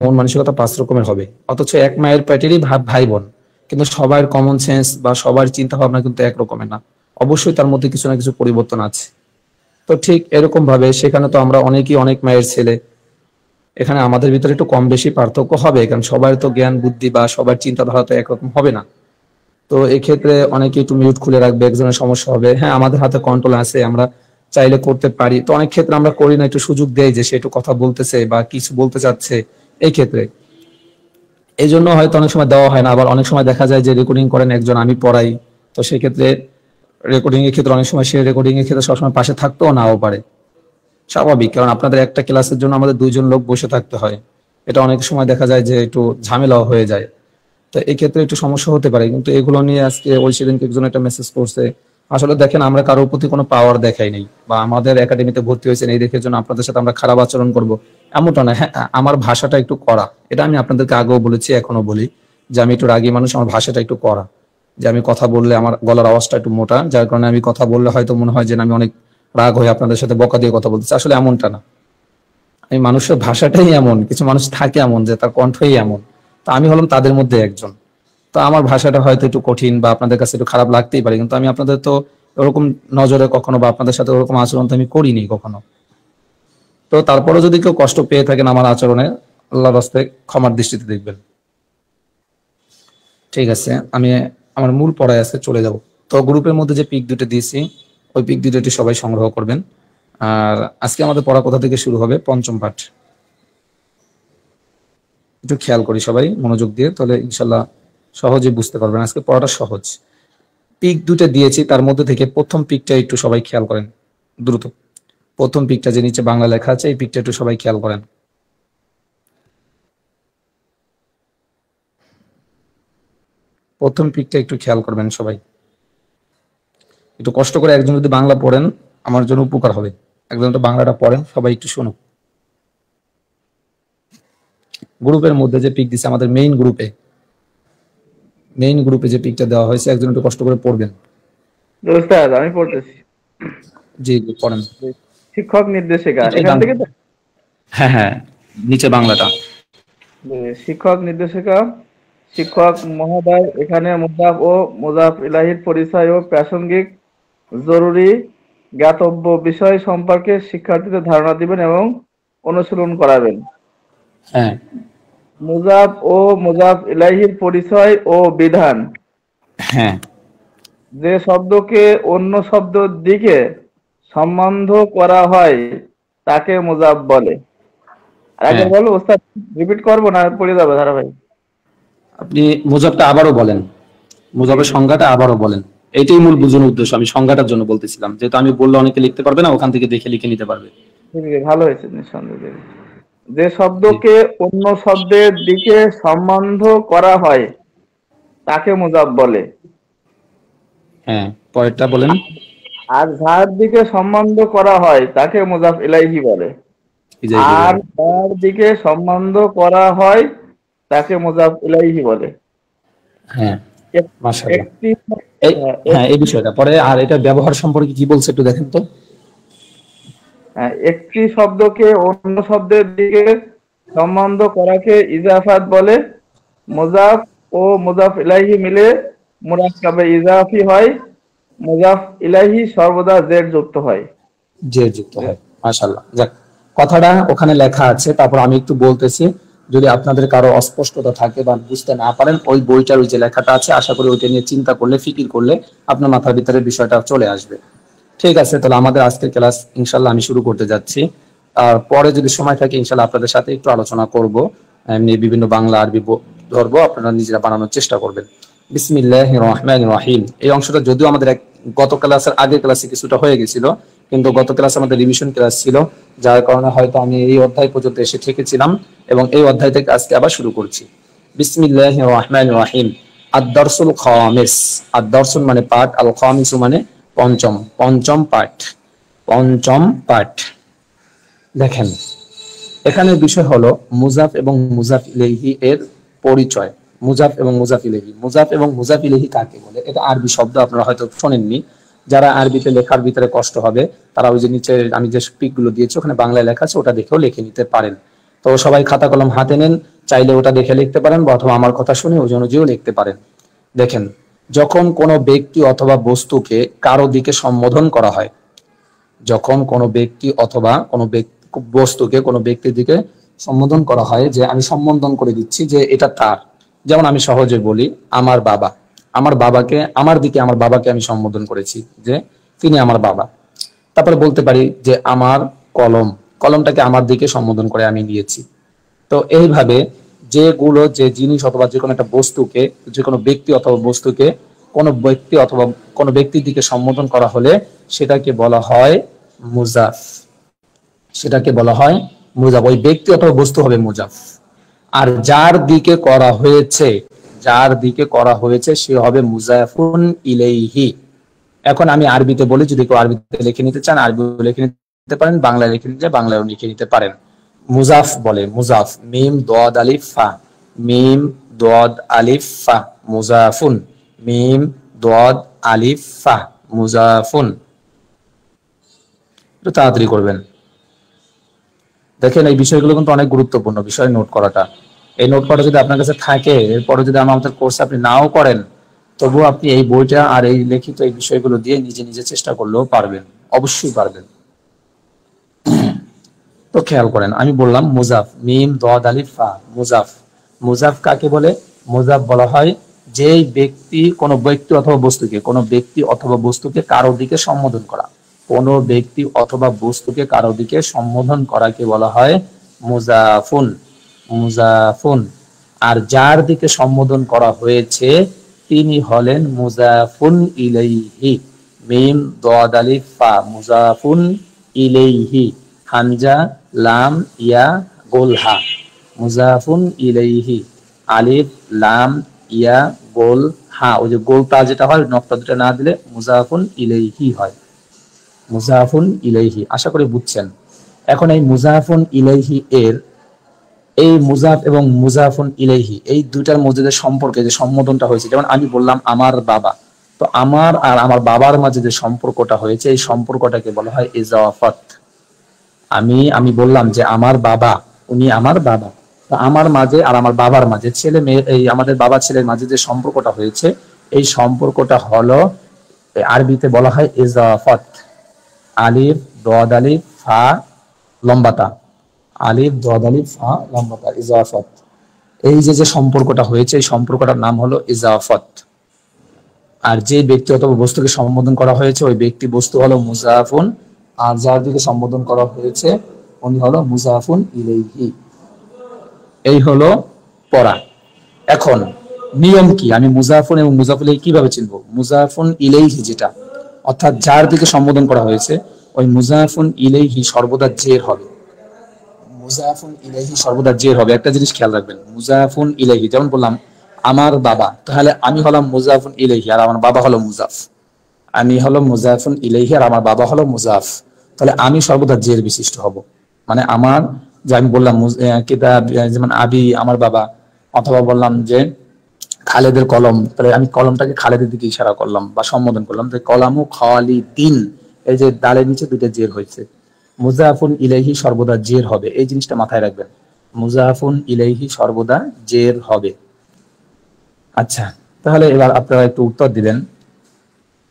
মন মানসিকতা 5 রকমের হবে, অথচ এক মায়ের পেটেরই ভাই বোন, কিন্তু সবার কমন সেন্স বা সবার চিন্তা ভাবনা কিন্তু এক রকমের না। অবশ্যই তার মধ্যে কিছু না কিছু পরিবর্তন আছে। তো ঠিক এরকম ভাবে সেখানে তো আমরা অনেকেই অনেক মায়ের ছেলে, এখানে আমাদের ভিতরে একটু কম বেশি পার্থক্য হবে, কারণ সবার তো জ্ঞান বুদ্ধি বা সবার চিন্তাধারা তো একরকম হবে না। তো এক্ষেত্রে অনেকে একটু মিউট খুলে রাখবে, একজনের সমস্যা হবে। হ্যাঁ, আমাদের হাতে কন্ট্রোল আছে, আমরা চাইলে করতে পারি। তো অনেক ক্ষেত্রে আমরা করি না, একটু সুযোগ দেই যে সে একটু কথা বলতেছে বা কিছু বলতে চাচ্ছে। এই ক্ষেত্রে এই জন্য হয়তো অনেক সময় দেওয়া হয় না। আবার অনেক সময় দেখা যায় যে রেকর্ডিং করেন একজন, আমি পড়াই, তো সেক্ষেত্রে রেকর্ডিং এর ক্ষেত্রে অনেক সময় সে রেকর্ডিং এর ক্ষেত্রে সবসময় পাশে থাকতেও নাও পারে। স্বাভাবিক, কারণ আপনাদের একটা ক্লাসের জন্য আমাদের 2 জন লোক বসে থাকতে হয়। এটা অনেক সময় দেখা যায় যে একটু ঝামেলাও হয়ে যায়। তো এই ক্ষেত্রে একটু সমস্যা হতে পারে, কিন্তু এগুলো নিয়ে আজকে ওই সেদিনকে একজন একটা মেসেজ করছে। আসলে দেখেন, আমরা কারোর প্রতি কোনো পাওয়ার দেখাই নাই, বা আমাদের একাডেমিতে ভর্তি হয়েছেন এই দেখে জন্য আপনাদের সাথে আমরা খারাপ আচরণ করব, এমনটা না। হ্যাঁ, আমার ভাষাটা একটু কড়া, এটা আমি আপনাদেরকে আগেও বলেছি, এখনো বলি যে আমি একটু রাগী মানুষ, আমার ভাষাটা একটু কড়া। যে আমি কথা বললে আমার গলার আওয়াজটা একটু মোটা, যার কারণে আমি কথা বললে হয়তো মনে হয় যে আমি অনেক রাগ হয়ে আপনাদের সাথে বকা দিয়ে কথা বলতেছি, আসলে এমনটা না। এই মানুষের ভাষাটাই এমন, কিছু মানুষ থাকে এমন যে তার কণ্ঠই এমন। তো আমি হলাম তাদের মধ্যে একজন। তো আমার ভাষাটা হয়তো একটু কঠিন বা আপনাদের কাছে একটু খারাপ লাগতেই পারে, কিন্তু আমি আপনাদের তো ওরকম নজরে কখনো বা আপনাদের সাথে ওরকম আচরণ তো আমি করিনি কখনো। তো তারপরে যদি কেউ কষ্ট পেয়ে থাকেন আমার আচরণে, আল্লাহর রাস্তায় ক্ষমার দৃষ্টিতে দেখবেন। ঠিক আছে, আমি আমার মূল পড়ায় আছে, চলে যাব। তো গ্রুপের মধ্যে যে পিক দুটো দিয়েছি, ওই পিক দুটো সবাই সংগ্রহ করবেন। আর আজকে আমাদের পড়া কোথা থেকে শুরু হবে? পঞ্চম পাঠ। একটু খেয়াল করি সবাই মনোযোগ দিয়ে, তাহলে ইনশাল্লাহ সহজে বুঝতে পারবেন। আজকে পড়াটা সহজ। পিক দুটো দিয়েছি, তার মধ্যে থেকে প্রথম পিকটা একটু সবাই খেয়াল করেন দ্রুত। প্রথম পিকটা যে নিচে বাংলা লেখা আছে, এই পিকটা একটু সবাই খেয়াল করেন। প্রথম পিকটা একটু খেয়াল করবেন সবাই, একটু কষ্ট করে। একজন যদি বাংলা পড়েন আমার জন্য উপকার হবে। একজন তো বাংলাটা পড়েন, সবাই একটু শুনুন। গ্রুপের মধ্যে যে পিক দিচ্ছে আমাদের মেইন গ্রুপে যে পিকটা দেওয়া হয়েছে, একজন একটু কষ্ট করে পড়বেন। ওস্তাদ আমি পড়তেছি। জি পড়েন। শিক্ষক নির্দেশিকা এখান থেকে তো? হ্যাঁ হ্যাঁ, নিচে বাংলাটা। শিক্ষক নির্দেশিকা। শিক্ষক মহোদয় এখানে মুজাফ ও মুজাফ ইলাহির পরিচয় ও প্রাসঙ্গিক জরুরি জ্ঞাতব্য বিষয় সম্পর্কে শিক্ষার্থীদের ধারণা দিবেন এবং অনুশীলন করাবেন। হ্যাঁ, মুজাফ ও মুজাফ ইলাহির পরিচয় ও বিধান। হ্যাঁ, যে শব্দকে অন্য শব্দের দিকে সম্বন্ধ করা হয় তাকে মুজাফ বলে। আগে বলো ওস্তাদ, রিপিট করবো না পড়ে যাবে ধারাবাহিক? আপনি মুজাফটা আবারও বলেন, মুজাফের সংজ্ঞাটা আবারও বলেন। এটাই মূল বুঝানোর উদ্দেশ্য, আমি সংজ্ঞাটার জন্য বলতেছিলাম, যেহেতু আমি বললে অনেকে লিখতে পারবে না, ওখান থেকে দেখে লিখে নিতে পারবে। ভালো হয়েছে নিঃসন্দেহে। যে শব্দকে অন্য শব্দের দিকে সম্বন্ধ করা হয় তাকে মুজাফ বলে। হ্যাঁ, পরেরটা বলেন। আর যার দিকে সম্বন্ধ করা হয় তাকে মুজাফ ইলাইহি বলে। আর যার দিকে সম্বন্ধ করা হয় তাকে মুজাফ ইলাইহি বলে। হ্যাঁ, মাশাআল্লাহ। হ্যাঁ, এই বিষয়টা পরে। আর এটা ব্যবহার সম্পর্কে কি বলছে একটু দেখেন তো। একটি শব্দকে অন্য শব্দের দিকে সম্বন্ধ করাকে ইজাফাত বলে। মুজাফ ও মুজাফ ইলাইহি মিলে মুরাক্কাবে ইজাফি হয়। মুজাফ ইলাইহি সর্বদা জেড যুক্ত হয়। জেড যুক্ত হয়, মাশাআল্লাহ। যাক, কথাটা ওখানে লেখা আছে, তারপর আমি একটু বলতেছি। যদি আপনাদের কারো অস্পষ্টতা থাকে বা বুঝতে না পারেন, ওই বইটার ওই যে লেখাটা আছে, আশা করি ওইটা নিয়ে চিন্তা করলে, ফিকির করলে আপনার মাথার ভিতরে বিষয়টা চলে আসবে। ঠিক আছে, তাহলে আমাদের আজকের ক্লাস ইনশাল্লাহ আমি শুরু করতে যাচ্ছি। আর পরে যদি সময় থাকে ইনশাল্লাহ আপনাদের সাথে একটু আলোচনা করব। এমনি বিভিন্ন বাংলা আরবি ধরবো, আপনারা নিজেরা বানানোর চেষ্টা করবেন। বিসমিল্লাহির রহমানির রহিম। এই অংশটা যদিও আমাদের গত ক্লাসের আগের ক্লাসে কিছুটা হয়ে গেছিল, কিন্তু গত ক্লাসে আমাদের রিভিশন ক্লাস ছিল, যার কারণে হয়তো আমি এই অধ্যায় পর্যন্ত এসে ঠেকেছিলাম, এবং এই অধ্যায় থেকে আজকে আবার শুরু করছি। বিসমিল্লাহির রহমানির রহিম। আদ-দারসুল খামিস। আদ-দারসুল মানে পাঠ, আল খামিস মানে পঞ্চম, পঞ্চম পাঠ, পঞ্চম পাঠ। দেখেন, এখানে বিষয় হলো মুজাফ এবং মুজাফ ইলাইহি এর পরিচয়। মুজাফ এবং মুজাফ ইলাইহি, মুজাফ এবং মুজাফ ইলাইহি কাকে বলে? এটা আরবি শব্দ, আপনারা হয়তো শোনেননি। যারা আরবিতে লেখার ভিতরে কষ্ট হবে তারা ওই যে নিচে আমি যে পিক গুলো দিয়েছি ওখানে বাংলায় লেখা আছে, ওটা দেখেও লিখে নিতে পারেন। তো সবাই খাতা কলম হাতে নেন, চাইলে ওটা দেখে লিখতে পারেন বা অথবা আমার কথা শুনে ওই অনুযায়ীও লিখতে পারেন। দেখেন, যখন কোনো ব্যক্তি অথবা বস্তুকে কারো দিকে সম্বোধন করা হয়, যখন কোনো ব্যক্তি অথবা কোনো বস্তুকে কোনো ব্যক্তির দিকে সম্বোধন করা হয়, যে আমি সম্বোধন করে দিচ্ছি যে এটা তার। যেমন আমি সহজে বলি আমার বাবা, আমার বাবাকে আমার দিকে আমার বাবাকে আমি সম্বোধন করেছি যে তিনি আমার বাবা। তারপরে বলতে পারি যে আমার কলম, কলমটাকে আমার দিকে সম্বোধন করে আমি নিয়েছি। তো এইভাবে যেগুলো যে জিনিস অথবা যে কোনো একটা বস্তুকে, যে কোনো ব্যক্তি অথবা বস্তুকে কোনো ব্যক্তি অথবা কোনো ব্যক্তির দিকে সম্বোধন করা হলে সেটাকে বলা হয় মুজাফ। সেটাকে বলা হয় মুজাফ। ওই ব্যক্তি অথবা বস্তু হবে মুজাফ। আর যার দিকে করা হয়েছে, যার দিকে করা হয়েছে সে হবে মুজাফুন ইলাইহি। এখন আমি আরবিতে বলি, যদি কেউ আরবিতে লিখে নিতে চান আরবিও লিখে নিতে পারেন, বাংলায় লিখে নিতে বাংলায়ও লিখে নিতে পারেন। মুজাফ বলে, মুজাফ, মিম দদ আলিফ ফা, মিম দদ আলিফ ফা, মুজাফুন, মিম দদ আলিফ ফা, মুজাফুন। একটু তাড়াতাড়ি করবেন। দেখেন এই বিষয়গুলো কিন্তু অনেক গুরুত্বপূর্ণ বিষয় নোট করাটা। এই নোট করাটা যদি আপনার কাছে থাকে, এরপরে যদি আমাদের কোর্স আপনি নাও করেন, তবুও আপনি এই বইটা আর এই লিখিত এই বিষয়গুলো দিয়ে নিজে নিজে চেষ্টা করলেও পারবেন, অবশ্যই পারবেন। তো খেয়াল করেন, আমি বললাম মুজাফ, মিম দদ আলিফ ফা, মুজাফ। মুজাফ কাকে বলে? মুজাফ বলা হয় যেই ব্যক্তি কোনো ব্যক্তি অথবা বস্তুকে, কোনো ব্যক্তি অথবা বস্তুকে কারো দিকে সম্বোধন করা, কোনো ব্যক্তি অথবা বস্তুকে কারো দিকে সম্বোধন করাকে বলা হয় মুজাফুন, মুজাফুন। আর যার দিকে সম্বোধন করা হয়েছে তিনি হলেন মুজাফুন ইলাইহি, মিম দদ আলিফ ফা, মুজাফুন ইলাইহি, হামজা লাম ইয়া গোল হা, মুজাফুন ইলাইহি, আলিফ লাম ইয়া গোল হা। ওই যে গোলটা যেটা হয় নকটা দুটো না দিলে মুজাফুন ইলাইহি হয়, মুজাফুন ইলাইহি। আশা করি বুঝছেন। এখন এই মুজাফুন ইলাইহি এর, এই মুজাফ এবং মুজাফুন ইলাইহি এই দুইটার মধ্যে যে সম্পর্কে যে সম্বোধনটা হয়েছে, যেমন আমি বললাম আমার বাবা, তো আমার আর আমার বাবার মাঝে যে সম্পর্কটা হয়েছে এই সম্পর্কটাকে বলা হয় ইজাফাত। আমি বললাম যে আমার বাবা, উনি আমার বাবা, তো আমার মাঝে আর আমার বাবার মাঝে, ছেলে মেয়ে, এই আমাদের বাবা ছেলের মাঝে যে সম্পর্কটা হয়েছে এই সম্পর্কটা হলো আরবিতে বলা হয় ইজাফাত। আলিফ দদ আলিফ ফা লম্বাতা, আলিফ দদ আলিফ ফা লম্বাতা, ইজাফাত। এই যে যে সম্পর্কটা হয়েছে এই সম্পর্কটার নাম হলো ইজাফাত। আর যে ব্যক্তি অথবা বস্তুকে সম্বোধন করা হয়েছে ওই ব্যক্তি বস্তু হলো মুজাফুন, আর যার দিকে সম্বোধন করা হয়েছে উনি হলো মুজাফুন ইলাইহি। এই হলো পড়া। এখন নিয়ম কি, আমি মুজাফুন এবং মুজাফুন ইলাইহি কিভাবে চিনবো? মুজাফুন ইলাইহি যেটা, অর্থাৎ যার দিকে সম্বোধন করা হয়েছে ওই মুজাফুন ইলাইহি সর্বদা জের হবে। মুজাফুন ইলাইহি সর্বদা জের হবে। একটা জিনিস খেয়াল রাখবেন, মুজাফুন ইলাইহি, যেমন বললাম আমার বাবা, তাহলে আমি হলাম মুজাফুন ইলাইহি আর আমার বাবা হলো মুজাফ। আমি হলো মুজাফুন ইলাইহি আর আমার বাবা হলো মুজাফ, তাহলে আমি সর্বদা জের বিশিষ্ট হব। মানে আমার, যে আমি বললাম কিতাব, যেমন আবি আমার বাবা, অথবা বললাম যে খালেদের কলম, তাহলে আমি কলমটাকে খালেদের দিকে ইশারা করলাম বা সম্বোধন করলাম যে কলামু খালিদিন, এই যে দালের নিচে দুটো জের হয়েছে। মুজাফুন ইলাইহি সর্বদা জের হবে, এই জিনিসটা মাথায় রাখবেন। মুজাফুন ইলাইহি সর্বদা জের হবে। আচ্ছা, তাহলে এবার আপনারা একটু উত্তর দিবেন।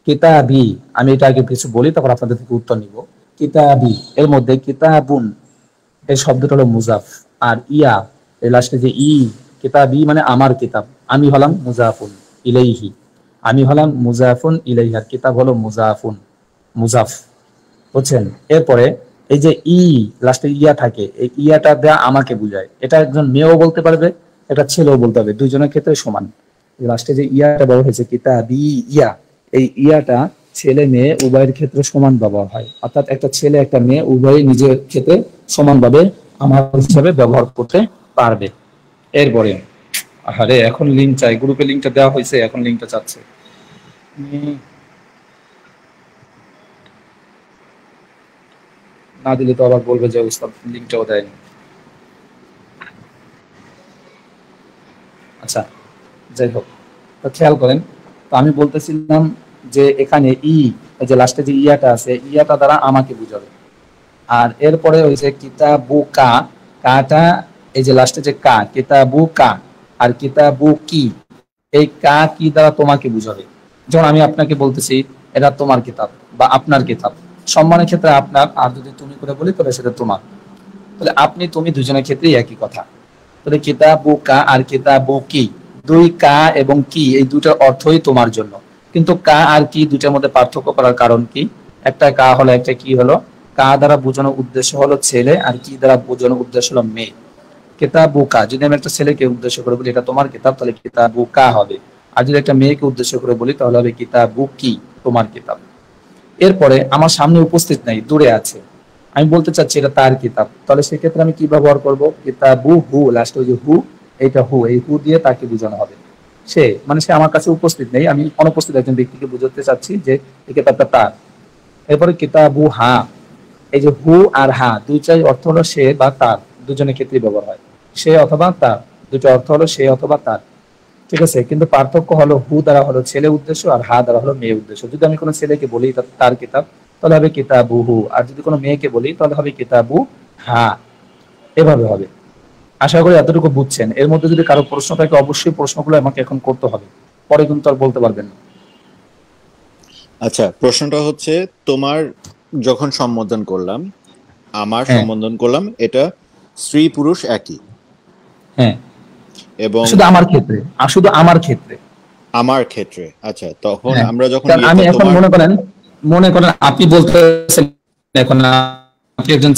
কিতাবি, আমি এটা আগে কিছু বলি তারপর আপনাদের থেকে উত্তর নিব। কিতাবি এর মধ্যে কিতাবুন এই শব্দটা হলো মুজাফ, আর ইয়া এই লাস্টে যে ই, কিতাবি মানে আমার কিতাব, আমি হলাম মুজাফুন ইলাইহি, আমি হলাম মুজাফুন ইলাইহি, আর কিতাব হলো মুজাফুন, মুজাফ, বুঝছেন? এরপরে এই যে ই লাস্টে ইয়া থাকে, এই ইয়াটা দেয়া আমাকে বুঝায়। এটা একজন মেয়েও বলতে পারবে, একটা ছেলেও বলতে পারবে, দুইজনের ক্ষেত্রে সমান। লাস্টে যে ইয়াটা ব্যবহার হয়েছে কিতাবি ইয়া, এই ইয়াটা ছেলে মেয়ে উভয়ের ক্ষেত্রে সমান ব্যবহার হয়, অর্থাৎ একটা ছেলে একটা মেয়ে উভয় নিজের ক্ষেত্রে সমানভাবে আমার হিসাবে ব্যবহার করতে পারবে। এরপরে আরে এখন লিঙ্ক চাই, গ্রুপে লিঙ্কটা দেওয়া হয়েছে, এখন লিঙ্কটা চাচ্ছে। না দিলে তো আবার বলবে যে উস্তাদ লিঙ্কটাও দেয়নি। আচ্ছা, যাই হোক, তো খেয়াল করেন, তো আমি বলতেছিলাম যে এখানে ই, এই যে লাস্টে যে ইয়াটা আছে, ইয়াটা দ্বারা আমাকে বুঝাবে। আর এরপরে ওই যে কিতাবু কা, কাটা এই যে লাস্টে যে কা, কিতাবু কা আর কিতাবু কি, এই কা কি দ্বারা তোমাকে বুঝাবে। যেমন আমি আপনাকে বলতেছি এটা তোমার কিতাব বা আপনার কিতাব, সম্মানের ক্ষেত্রে আপনার, আর যদি তুমি করে বলি তাহলে সেটা তোমার। তাহলে আপনি তুমি দুজনের ক্ষেত্রেই একই কথা। তাহলে কিতাবু কা আর কিতাবু কি, দুই কা এবং কি এই দুটার অর্থই তোমার জন্য। কিন্তু কা আর কি দুটার মধ্যে পার্থক্য করার কারণ কি? একটা কা হলো, একটা কি হলো। কা দ্বারা বোঝানোর উদ্দেশ্য হলো ছেলে, আর কি দ্বারা বোঝানোর উদ্দেশ্য হলো মেয়ে। কিতাবু কা, যদি আমি একটা ছেলেকে উদ্দেশ্য করে বলি এটা তোমার কিতাব, তাহলে কিতাবু কা হবে। আর যদি একটা মেয়েকে উদ্দেশ্য করে বলি তাহলে হবে কিতাবু কি, তোমার কিতাব। এরপরে আমার সামনে উপস্থিত নাই, দূরে আছে, আমি বলতে চাচ্ছি এটা তার কিতাব, তাহলে সেক্ষেত্রে আমি কি ব্যবহার করব? কিতাবু হু, লাস্টে ওই যে হু, এইটা হু, এই হু দিয়ে তাকে বোঝানো হবে। সে মানে সে আমার কাছে উপস্থিত নেই, আমি অনুপস্থিত একজন ব্যক্তিকে বোঝাতে চাচ্ছি যে এই কিতাবটা তার। এরপরে কিতাবু হা, এই যে হু আর হা দুইটাই অর্থ হলো সে বা তার, দুজনের ক্ষেত্রে ব্যবহার হয়। সে অথবা তার, দুটো অর্থ হলো সে অথবা তার। ঠিক আছে, কিন্তু পার্থক্য হলো হু দ্বারা হলো ছেলে উদ্দেশ্য আর হা দ্বারা হলো মেয়ে উদ্দেশ্য। যদি আমি কোনো ছেলেকে বলি তার কিতাব, তাহলে হবে কিতাবু হু, আর যদি কোনো মেয়েকে বলি তাহলে হবে কিতাবু হা। এভাবে হবে। আশা করি এতটুকু বুঝছেন। এর মধ্যে যদি কারো প্রশ্ন থাকে অবশ্যই প্রশ্নগুলো আমাকে এখন করতে হবে, পরে কিন্তু আর বলতে পারবেন না। আচ্ছা, প্রশ্নটা হচ্ছে, তোমার যখন সম্বোধন করলাম, আমার হ্যাঁ সম্বোধন করলাম, এটা স্ত্রী পুরুষ একই, হ্যাঁ, এবং শুধু আমার ক্ষেত্রে, আর শুধু আমার ক্ষেত্রে। আমার ক্ষেত্রে। আচ্ছা, তখন হ্যাঁ, আমরা যখন কারণ আমি এখন তোমার, মনে করেন আপনি বলতেছেন এখন আপনি একজন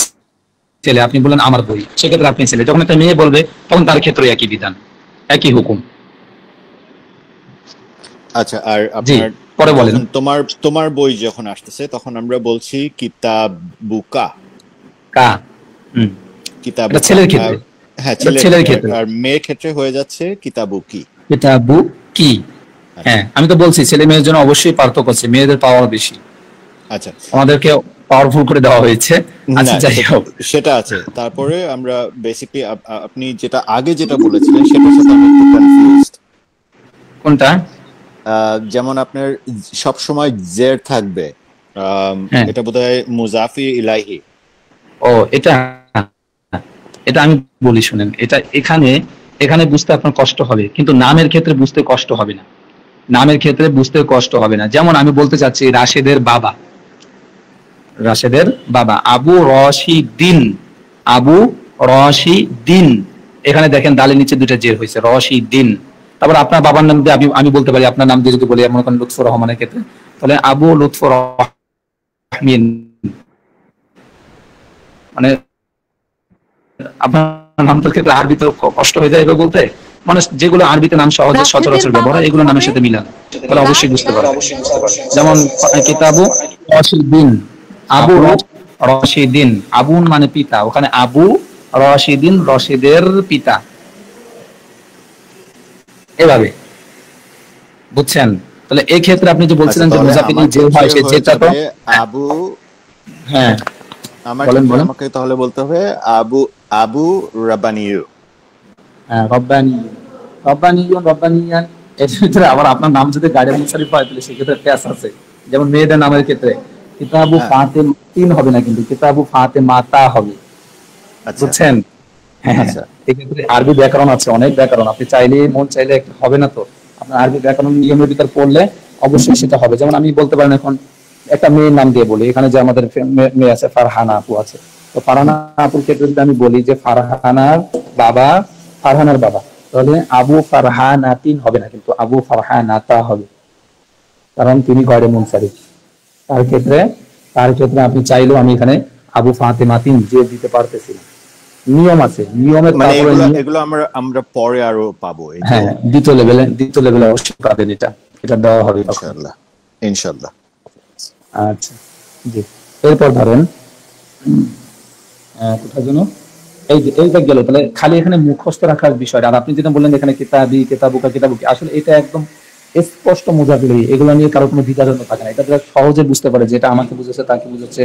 ছেলে, আপনি বলেন আমার বই, সেক্ষেত্রে আপনি ছেলে। যখন একটা মেয়ে বলবে তখন তার ক্ষেত্রে একই বিধান, একই হুকুম। আচ্ছা, আর জি, আপনার পরে বলেন। যখন তোমার বই যখন আসতেছে তখন আমরা বলছি কিতাবুকা, কা, হুম, এটা কিতাবুকা। ছেলের ক্ষেত্রে, হ্যাঁ, এটা ছেলের ক্ষেত্রে। আর মেয়ের ক্ষেত্রে হয়ে যাচ্ছে কিতাবুকি। কিতাবু কি। আচ্ছা হ্যাঁ, আমি তো বলছি ছেলে মেয়ের জন্য অবশ্যই পার্থক্য আছে, মেয়েদের পাওয়ার বেশি, আচ্ছা, আমাদেরকে পাওয়ারফুল করে দেওয়া হয়েছে। না আচ্ছা, যাই হোক। সেটা আছে। তারপরে আমরা বেসিকলি আপনি যেটা বলেছিলেন সেটার সাথে আমি একটু কনফিউজড। কোনটা? যেমন আপনার সব সময় জের থাকবে, হ্যাঁ, এটা বোধহয় মুজাফি ইলাইহি। ও এটা, এটা আমি বলি শুনেন, এটা এখানে এখানে বুঝতে আপনার কষ্ট হবে, কিন্তু নামের ক্ষেত্রে বুঝতে কষ্ট হবে না। নামের ক্ষেত্রে বুঝতে কষ্ট হবে না। যেমন আমি বলতে চাচ্ছি রাশেদের বাবা, রাশেদের বাবা আবু রশিদিন, আবু রশিদিন। এখানে দেখেন দালের নিচে দুইটা জের হয়েছে, রশিদিন। তারপর আপনার বাবার নাম দিয়ে আমি বলতে পারি, আপনার নাম দিয়ে যদি বলি, মনে করেন লুৎফর রহমানের ক্ষেত্রে, তাহলে আবু লুৎফর রহমিন, মানে আপনার নামটার ক্ষেত্রে আরবিতে কষ্ট হয়ে যায় এভাবে বলতে। মানে যেগুলো আরবিতে নাম সহজে সচরাচর ব্যবহার হয় এগুলো নামের সাথে মিলান, তাহলে অবশ্যই বুঝতে পারবেন। যেমন কিতাবু রশিদিন, আবু রশিদিন, আবুন মানে পিতা, ওখানে আবু রশিদিন, রশিদের পিতা। এভাবে বুঝছেন? তাহলে এই ক্ষেত্রে আপনি যে আচ্ছা, বলছিলেন যে তাহলে মুজাফিদি আমার যে হয় ক্ষেত্রে সে হয়ে যেটা তো, যাবে আবু, হ্যাঁ আমার বলেন ক্ষেত্রে বলেন। আমাকে তাহলে বলতে হবে আবু আবু রাব্বানিয়ু। হ্যাঁ, রব্বানি, রব্বানিয়ুন, রব্বানিয়ান। এর ভিতরে আবার আপনার নাম যদি গাড়ি মুশারিফ হয় তাহলে সেক্ষেত্রে প্যাস আছে। যেমন মেয়েদের নামের ক্ষেত্রে কিতাবু হ্যাঁ, ফাতেমাতিন হবে না, কিন্তু কিতাবু ফাতেমাতা হবে। আচ্ছা বুঝছেন? হ্যাঁ, আচ্ছা এক্ষেত্রে আরবি ব্যাকরণ আছে, অনেক ব্যাকরণ। আপনি চাইলে মন চাইলে একটা হবে না তো, আপনার আরবি ব্যাকরণ নিয়মের ভিতর পড়লে অবশ্যই সেটা হবে। যেমন আমি বলতে পারেন এখন একটা মেয়ের নাম দিয়ে বলি, এখানে যে আমাদের মেয়ে আছে ফারহানা আপু আছে, তো ফারহানা আপুর ক্ষেত্রে যদি আমি বলি যে ফারহানার বাবা, ফারহানার বাবা, তাহলে আবু ফারহানাতিন হবে না, কিন্তু আবু ফারহানাতা হবে, কারণ তিনি গয়রে মুনসারিফ। তার ক্ষেত্রে তার ক্ষেত্রে আপনি চাইলেও আমি এখানে আবু ফাতেমাতিন যে দিতে পারতেছি না। নিয়ম আছে, নিয়মের মানে তারপরে এগুলো আমরা আমরা পরে আরো পাবো এই তো। হ্যাঁ, দ্বিতীয় লেভেলে অবশ্যই পাবেন, এটা দেওয়া হবে তখন। ইনশাআল্লাহ ইনশাআল্লাহ। আচ্ছা, জি। এরপর ধরেন কোথায় যেন এইটা গেল, তাহলে খালি এখানে মুখস্থ রাখার বিষয়টা। আর আপনি যেটা বললেন এখানে কিতাবি, কিতাবুকা, কিতাবুকি, আসলে এটা একদম স্পষ্ট মুজাফির, এগুলো নিয়ে কারো কোনো দ্বিধাদ্বন্দ্ব থাকে না। এটা তারা সহজে বুঝতে পারে যে এটা আমাকে বুঝাচ্ছে, তাকে বুঝাচ্ছে,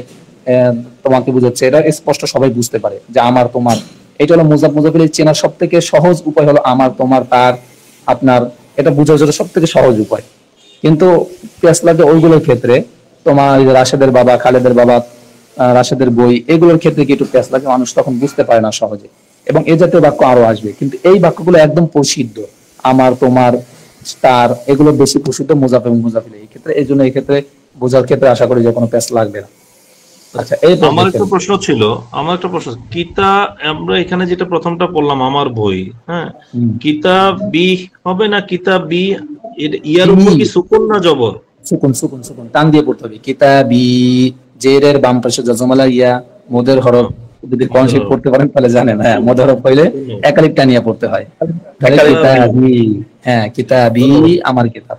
তোমাকে বুঝাচ্ছে। এটা স্পষ্ট সবাই বুঝতে পারে যে আমার তোমার, এটা হলো মুজাফির চেনার সব থেকে সহজ উপায় হলো আমার তোমার তার আপনার, এটা বোঝার জন্য সব থেকে সহজ উপায়। কিন্তু পেঁয়াজ লাগে ওইগুলোর ক্ষেত্রে, তোমার রাশেদের বাবা, খালেদের বাবা, রাশেদের বই, এগুলোর ক্ষেত্রে কি একটু পেঁয়াজ লাগে, মানুষ তখন বুঝতে পারে না সহজে। এবং এ জাতীয় বাক্য আরো আসবে, কিন্তু এই বাক্যগুলো একদম প্রসিদ্ধ, আমার, তোমার, তার, এগুলো বেশি প্রসিদ্ধ মুজাফ এবং মুজাফিল এই ক্ষেত্রে। এই জন্য এই ক্ষেত্রে বোঝার ক্ষেত্রে আশা করি যে কোনো প্যাচ লাগবে না। আচ্ছা, এরপর আমার একটা দেখেন, প্রশ্ন ছিল, কিতা, আমরা এখানে যেটা প্রথমটা বললাম আমার বই, হ্যাঁ, কিতাব বি হবে না কিতাব বি, ইয়ার উপর কি সুকুন না জবর? সুকুন সুকুন সুকুন টান দিয়ে পড়তে হবে। কিতাবি, জেরের বাম পাশে জজমালা ইয়া, মোদের হরফ, যদি কনসেপ্ট পড়তে পারেন তাহলে জানেন, হ্যাঁ মোদের হরফ হইলে একালিক টানিয়া পড়তে হয়। তাহলে কিতাবি, হ্যাঁ কিতাবি আমার কিতাব।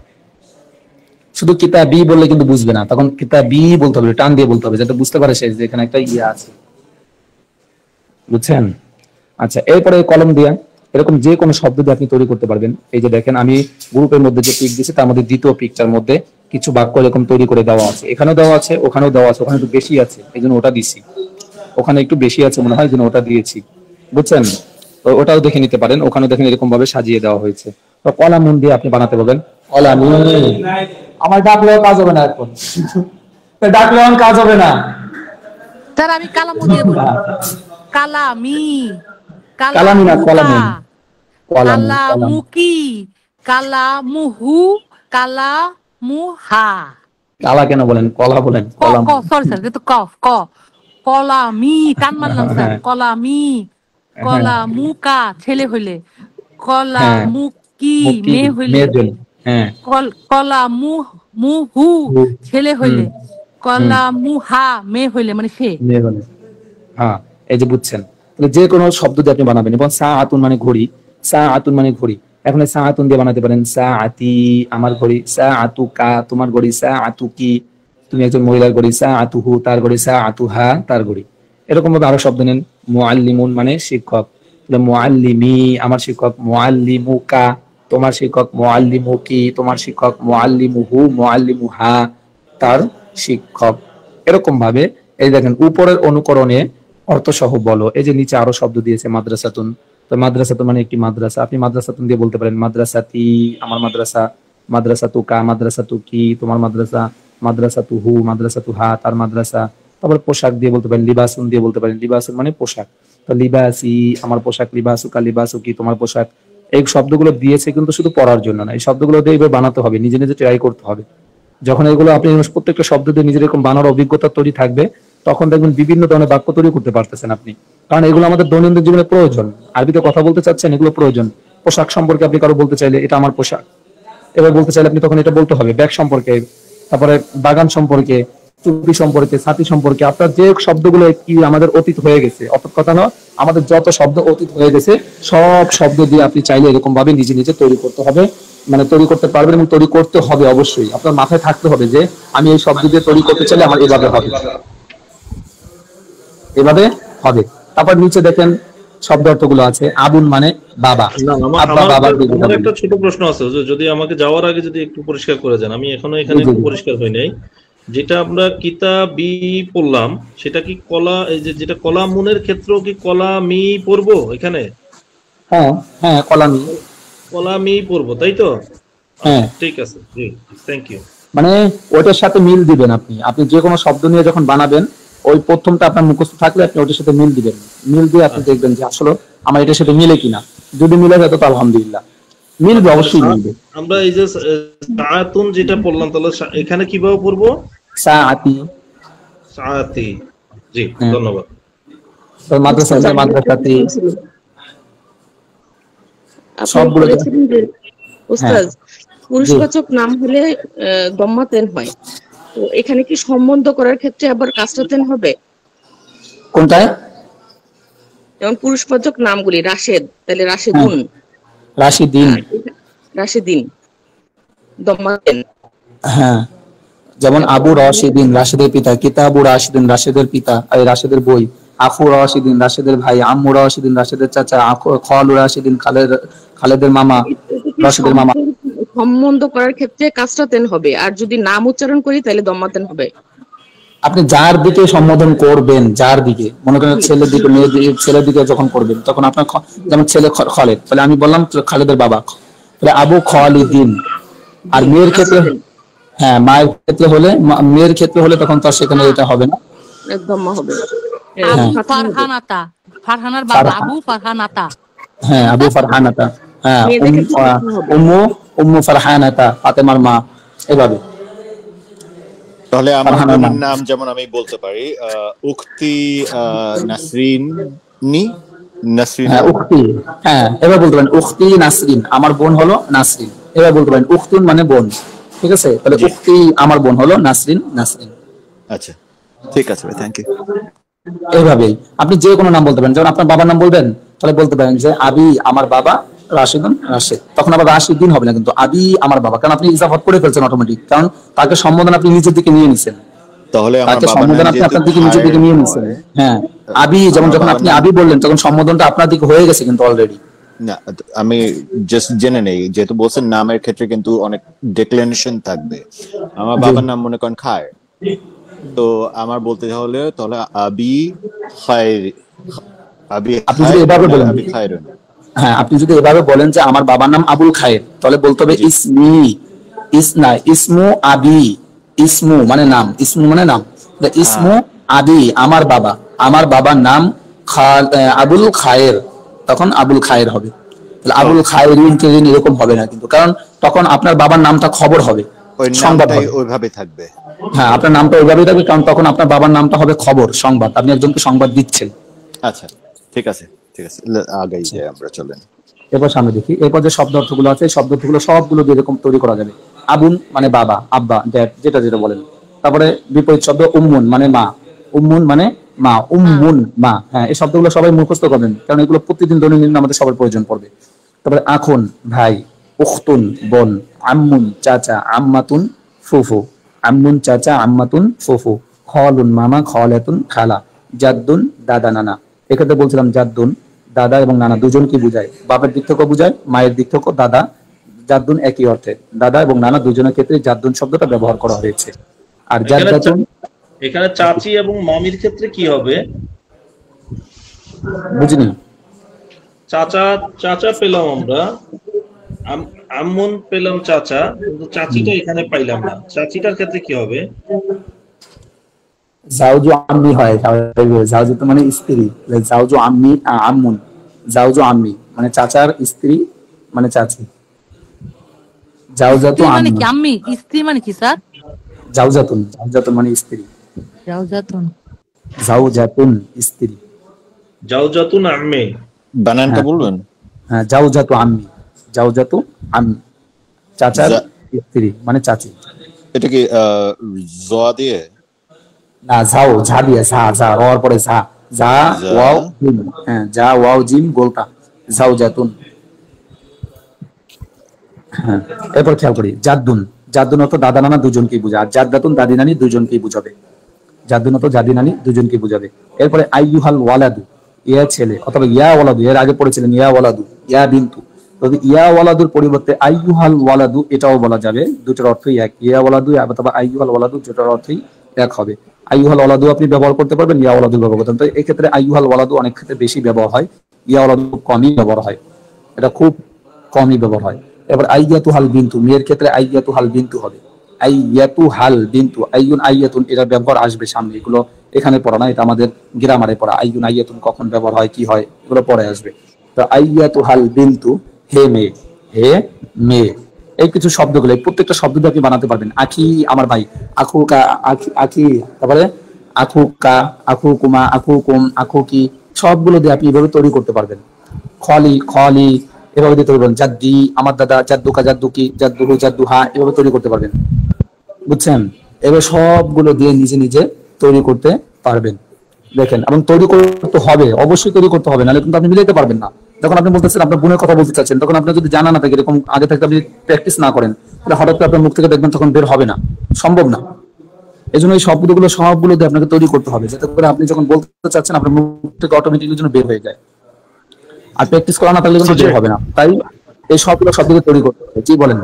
শুধু কিতাবি বললে কিন্তু বুঝবে না, তখন কিতাবি বলতে হবে, টান দিয়ে বলতে হবে, যাতে বুঝতে পারে সে যে এখানে একটা ইয়া আছে, বুঝছেন? আচ্ছা, এরপরে কলম দিয়া এরকম যে কোনো শব্দ দিয়ে আপনি তৈরি করতে পারবেন। এই যে দেখেন আমি গ্রুপের মধ্যে যে পিক দিয়েছি তার মধ্যে দ্বিতীয় পিকটার মধ্যে কিছু বাক্য এরকম তৈরি করে দেওয়া আছে, এখানেও দেওয়া আছে, ওখানেও দেওয়া আছে, ওখানে একটু বেশি আছে এই জন্য ওটা দিছি, ওখানে একটু বেশি আছে মনে হয় এই জন্য ওটা দিয়েছি, বুঝছেন? তো ওটাও দেখে নিতে পারেন, ওখানে দেখেন এরকম ভাবে সাজিয়ে দেওয়া হয়েছে। তো কলামুন দিয়ে আপনি বানাতে পারবেন। কলামুন, আমার ডাকলেও কাজ হবে না এখন, ডাকলেও কাজ হবে না। স্যার আমি কালামু দিয়ে বলি, কালামি, কালামি না, কলামুন, কলামুন, কালামুকি, কালামুহু, কালামুহা। কালা কেন বলেন, কলা বলেন, কলাম। সরি স্যার, কিন্তু ক কলামি টান মারলাম স্যার, কলামি, কলামুকা ছেলে হইলে, কলামুকি মেয়ে হইলে, কলামুহু ছেলে হইলে, কলামুহা মেয়ে হইলে মানে সে। হ্যাঁ, এই যে বুঝছেন, যে কোনো শব্দ দিয়ে আপনি বানাবেন। এবং সা আতুন মানে ঘড়ি, সা আতুন মানে ঘড়ি, এখন সা আতুন দিয়ে বানাতে পারেন সা আতি আমার ঘড়ি, সা আতুকা তোমার ঘড়ি, সা আতুকি তুমি একজন মহিলার ঘড়ি, সা আতুহু তার ঘড়ি, সা আতুহা তার ঘড়ি। এরকম ভাবে আরো শব্দ নেন। মুআল্লিমুন মানে শিক্ষক, মুআল্লিমি আমার শিক্ষক, মুআল্লিমুকা তোমার শিক্ষক, মুআল্লিমুকি তোমার শিক্ষক, মুআল্লিমুহু মুআল্লিমুহা তার শিক্ষক। এরকম ভাবে এই দেখেন উপরের অনুকরণে অর্থ সহ বলো। এই যে নিচে আরো শব্দ দিয়েছে মাদ্রাসাতুন, তো মাদ্রাসাতুন মানে একটি মাদ্রাসা, আপনি মাদ্রাসাতুন দিয়ে বলতে পারেন মাদ্রাসাতি আমার মাদ্রাসা, মাদ্রাসাতুকা মাদ্রাসাতুকি তোমার মাদ্রাসা, মাদ্রাসাতুহু মাদ্রাসাতুহা তার মাদ্রাসা। তারপর পোশাক দিয়ে বলতে পারেন লিবাসুন দিয়ে বলতে পারেন, লিবাসুন মানে পোশাক, তো লিবাসি আমার পোশাক, লিবাসুকা লিবাসুকি তোমার পোশাক। এই শব্দগুলো দিয়েছে কিন্তু শুধু পড়ার জন্য না, এই শব্দগুলো দিয়ে এবার বানাতে হবে, নিজে নিজে ট্রাই করতে হবে। যখন এগুলো আপনি প্রত্যেকটা শব্দ দিয়ে নিজের এরকম বানার অভিজ্ঞতা তৈরি থাকবে, তখন দেখবেন বিভিন্ন ধরনের বাক্য তৈরি করতে পারতেছেন আপনি, কারণ এগুলো আমাদের দৈনন্দিন জীবনে প্রয়োজন। আরবিতে কথা বলতে চাচ্ছেন, এগুলো প্রয়োজন। পোশাক সম্পর্কে আপনি কারো বলতে চাইলে এটা আমার পোশাক, এবার বলতে চাইলে আপনি তখন এটা বলতে হবে। ব্যাগ সম্পর্কে, তারপরে বাগান সম্পর্কে, টুপি সম্পর্কে, ছাতি সম্পর্কে, আপনার যে শব্দগুলো কি আমাদের অতীত হয়ে গেছে, অতীত কথা নয়, আমাদের যত শব্দ অতীত হয়ে গেছে সব শব্দ দিয়ে আপনি চাইলে এরকম ভাবে নিজে নিজে তৈরি করতে হবে, মানে তৈরি করতে পারবেন এবং তৈরি করতে হবে। অবশ্যই আপনার মাথায় থাকতে হবে যে আমি এই শব্দ দিয়ে তৈরি করতে চাইলে আমার এভাবে হবে, এভাবে হবে। তারপর নিচে দেখেন শব্দ অর্থগুলো আছে। আবুন মানে বাবা, আমার একটা ছোট প্রশ্ন আছে, যদি আমাকে যাওয়ার আগে যদি একটু পরিষ্কার করে যান, আমি এখনো এখানে একটু পরিষ্কার হই নাই। যেটা আমরা কিতাবি পড়লাম সেটা কি কলা, এই যে যেটা কলামুনের ক্ষেত্রেও কি কলামি পড়বো এখানে? হ্যাঁ হ্যাঁ, কলামি পড়বো, তাই তো? হ্যাঁ ঠিক আছে, জি থ্যাংক ইউ। মানে ওটার সাথে মিল দিবেন আপনি, আপনি যে কোনো শব্দ নিয়ে যখন বানাবেন ওই প্রথমটা আপনার মুখস্থ থাকলে আপনি ওটার সাথে মিল দিবেন, মিল দিয়ে আপনি দেখবেন যে আসলে আমার এটার সাথে মিলে কিনা। যদি মিলে যায় তো আলহামদুলিল্লাহ, মিলবে, অবশ্যই মিলবে। আমরা এই যে সাআতুন যেটা পড়লাম, তাহলে এখানে কিভাবে পড়বো? সাআতি, সাআতি, জি ধন্যবাদ। তো মাদ্রাসাতে সবগুলো উস্তাদ পুরুষবাচক নাম হলে দম্মাতেন হয়, তো এখানে কি সম্বন্ধ করার ক্ষেত্রে আবার কাসরাতেন হবে? কোনটায়? যেমন পুরুষবাচক নামগুলি রাশেদ, তাহলে রাশেদুন, রাশিদিন, রাশেদিন দম্মাতেন। হ্যাঁ, যেমন আবু রাশিদিন রাশেদের পিতা, কিতাবু রাশিদিন রাশেদের পিতা, এই রাশেদের বই, আখু রাশিদিন রাশেদের ভাই, আম্মু রাশিদিন রাশেদের চাচা, খালু রাশিদিন খালেদের মামা, রাশেদের মামা। সম্বন্ধ করার ক্ষেত্রে কাসরাতেন হবে, আর যদি নাম উচ্চারণ করি তাহলে দম্মাতেন হবে। আপনি যার দিকে সম্বোধন করবেন, যার দিকে, মনে করেন ছেলের দিকে, মেয়ের দিকে, ছেলের দিকে যখন করবেন তখন আপনার, যেমন ছেলে খালেদ, তাহলে আমি বললাম খালেদের বাবা, তাহলে আবু খালিদিন। আর মেয়ের ক্ষেত্রে, হ্যাঁ মায়ের ক্ষেত্রে হলে, মেয়ের ক্ষেত্রে হলে তখন তো সেখানে এটা হবে না, দম্মা হবে। ফারহানাতা, ফারহানার বাবা আবু ফারহানাতা। হ্যাঁ, আবু ফারহানাতা। হ্যাঁ, মেয়েদের ক্ষেত্রে কি হবে? উম্মু ফারহানাতা, ফাতেমার মা, এভাবে। তাহলে আমার ফারহানার বোনের মা। নাম যেমন আমি বলতে পারি উক্তি নাসরিন হ্যাঁ, উখতি। হ্যাঁ, এবার বলতে পারেন উখতি নাসরিন, আমার বোন হলো নাসরিন। এবার বলতে পারেন উখতুন মানে বোন, ঠিক আছে? তাহলে জি। উখতি আমার বোন হলো নাসরিন। আচ্ছা, ঠিক আছে ভাই, থ্যাংক ইউ। এইভাবেই আপনি যে কোনো নাম বলতে পারেন। যেমন আপনার বাবার নাম বলবেন, তাহলে বলতে পারেন যে আবি আমার বাবা রাশিদুন রাশিদ। তখন আবার রাশিদিন হবে না, কিন্তু আবি আমার বাবা, কারণ আপনি ইজাফত করে ফেলছেন অটোমেটিক, কারণ তাকে সম্বোধন আপনি নিজের দিকে নিয়ে নিছেন। তাহলে আমার তাকে বাবার সম্বোধন নাম আপনি যেহেতু আপনার দিকে নিজের দিকে নিয়ে নিছেন। হ্যাঁ, আবি, যেমন আমার যখন বাবার আপনি নাম আবি বললেন তখন সম্বোধনটা আপনার দিকে হয়ে গেছে কিন্তু অলরেডি। না, আমি জাস্ট জেনে নেই, যেহেতু বলছেন নামের ক্ষেত্রে কিন্তু অনেক ডেক্লিনেশন থাকবে। আমার বাবার নাম মনে করেন খায়, তো আমার বলতে হলে তাহলে আবি খায়র, আবি আপনি যদি এভাবে বলেন, আবি খায়রুন। হ্যাঁ, আপনি যদি এভাবে বলেন যে আমার বাবার নাম আবুল খায়ের, তাহলে বলতে হবে জি। ইসমু আবি। ইসমু মানে নাম, ইসমু মানে নাম। ইসমু আবি আমার বাবা, আমার বাবার নাম আবুল খায়ের, তখন আবুল খায়ের হবে। তাহলে আবুল খায়েরিন কেরিন এরকম হবে না কিন্তু, কারণ তখন আপনার বাবার নামটা খবর হবে, ওই সংবাদ নামটাই হবে। ওইভাবে থাকবে। হ্যাঁ, আপনার নামটা ওইভাবেই থাকবে, কারণ তখন আপনার বাবার নামটা হবে খবর, সংবাদ, আপনি একজনকে সংবাদ দিচ্ছেন। আচ্ছা, ঠিক আছে, ঠিক আছে, আগেই যাই আমরা, চলেন। এরপর সামনে দেখি, এরপর যে শব্দ অর্থগুলো আছে, শব্দ অর্থগুলো সবগুলো দিয়ে এরকম তৈরি করা যাবে। আবুন মানে বাবা, আব্বা, ড্যাড, যেটা যেটা বলেন। তারপরে বিপরীত শব্দ উম্মুন মানে মা, উম্মুন মানে মা, উম্মুন মা। হ্যাঁ, এই শব্দগুলো সবাই মুখস্থ করবেন, কারণ এগুলো প্রতিদিন দৈনন্দিন আমাদের সবার প্রয়োজন পড়বে। তারপরে আখুন ভাই, উখতুন বোন, আম্মুন চাচা, আম্মাতুন ফুফু, আম্মুন চাচা, আম্মাতুন ফুফু, খালুন মামা, খালাতুন খালা, জাদ্দুন দাদা নানা। এক্ষেত্রে বলছিলাম জাদ্দুন দাদা এবং নানা দুজনকে বোঝায়, বাবার দিক থেকেও বোঝায়, মায়ের দিক থেকেও দাদা। জাদ্দুন একই অর্থে, দাদা এবং নানা দুজনের ক্ষেত্রে জাদ্দুন শব্দটা ব্যবহার করা হয়েছে। আর জাদ্দাতুন, এখানে চাচি এবং মামির ক্ষেত্রে কি হবে? বুঝিনি। চাচা পেলাম আমরা, আম্মুন পেলাম চাচা, কিন্তু চাচিটা এখানে পাইলাম না। চাচিটার ক্ষেত্রে কি হবে? জাউজু আম্মি হয়, জাউজু তো মানে স্ত্রী, জাউজু আম্মি আম্মুন, জাউজু আম্মি মানে চাচার স্ত্রী মানে চাচি। জাউজাতু স্ত্রী মানে আম্মি, কি? আম্মি স্ত্রী মানে কি স্যার? জাউজাতুন মানে স্ত্রী, জাউজাতুন। জাউজাতুন স্ত্রী। জাউজাতুন আম্মে, বানানটা বলবেন? হ্যাঁ, জাউজাতু আম্মি, জাউজাতু আম্মি, চাচার স্ত্রী মানে চাচি। এটা কি জোয়া দিয়ে? না, ঝাও, ঝা দিয়ে, ঝা হওয়ার পরে ঝা, ওয়াও জিম। হ্যাঁ, যা ওয়াও জিম গোলটা, জাউজাতুন। হ্যাঁ, এরপর খেয়াল করি জাদ্দুন অর্থ দাদা নানা দুজনকেই বোঝায়, আর জাদ্দাতুন দাদি নানি দুজনকেই বুঝাবে। জাদ্দুন অর্থ দাদি নানি দুজনকেই বুঝাবে। এরপরে আইয়ুহাল ওয়ালাদু, ইয়া ছেলে, অথবা ইয়া ওয়ালাদু, এর আগে পড়েছিলেন ইয়া ওয়ালাদু, ইয়া বিন্তু। তবে ইয়া ওয়ালাদুর পরিবর্তে আইয়ুহাল ওয়ালাদু এটাও বলা যাবে, দুটোর অর্থই এক। ইয়া ওয়ালাদু অথবা আইয়ুহাল ওয়ালাদু দুটোর অর্থই এক হবে। আইয়ুহাল ওয়ালাদু আপনি ব্যবহার করতে পারবেন, ইয়া ওয়ালাদু ব্যবহার করতে পারবেন। তো এই ক্ষেত্রে আইয়ুহাল ওয়ালাদু অনেক ক্ষেত্রে বেশি ব্যবহার হয়, ইয়া ওয়ালাদু কমই ব্যবহার হয়, এটা খুব কমই ব্যবহার হয়। এবার আইয়াতুহাল বিন্তু, মেয়ের ক্ষেত্রে আইয়াতুহাল বিন্তু হবে, আইয়াতুহাল বিন্তু। আইয়ুন আইয়াতুন এটার ব্যবহার আসবে সামনে, এগুলো এখানে পড়া না, এটা আমাদের গ্রামারে পড়া। আইয়ুন আইয়াতুন কখন ব্যবহার হয়, কি হয়, এগুলো পরে আসবে। তো আইয়াতুহাল বিন্তু হে মেয়ে, হে মেয়ে। এই কিছু শব্দগুলো, প্রত্যেকটা শব্দ দিয়ে আপনি বানাতে পারবেন। আখি আমার ভাই, আখু কা, আখি, তারপরে আখু কা, আখু কুমা, আখু কুম, আখু কি, সবগুলো দিয়ে আপনি এভাবে তৈরি করতে পারবেন। খলি এভাবে দিতে পারবেন। জাদ্দি আমার দাদা, জাদ্দুকা জাদ্দুকি, জাদ্দুহু জাদ্দুহা, এভাবে তৈরি করতে পারবেন, বুঝছেন? এবার সবগুলো দিয়ে নিজে নিজে তৈরি করতে পারবেন। দেখেন, এবং তৈরি করতে হবে, অবশ্যই তৈরি করতে হবে, নাহলে কিন্তু আপনি মিলাইতে পারবেন না। যখন আপনি বলতেছেন আপনার বোনের কথা বলতে চাচ্ছেন, তখন আপনার যদি জানা না থাকে, এরকম আগে থেকে আপনি প্র্যাকটিস না করেন, তাহলে হঠাৎ করে আপনার মুখ থেকে দেখবেন তখন বের হবে না, সম্ভব না। এই জন্য এই শব্দগুলো সবগুলো দিয়ে আপনাকে তৈরি করতে হবে, যাতে করে আপনি যখন বলতে চাচ্ছেন আপনার মুখ থেকে অটোমেটিকলি যেন বের হয়ে যায়। আর প্র্যাকটিস করা না থাকলে কিন্তু বের হবে না। তাই এই সবগুলো শব্দকে তৈরি করতে হবে। জি বলেন।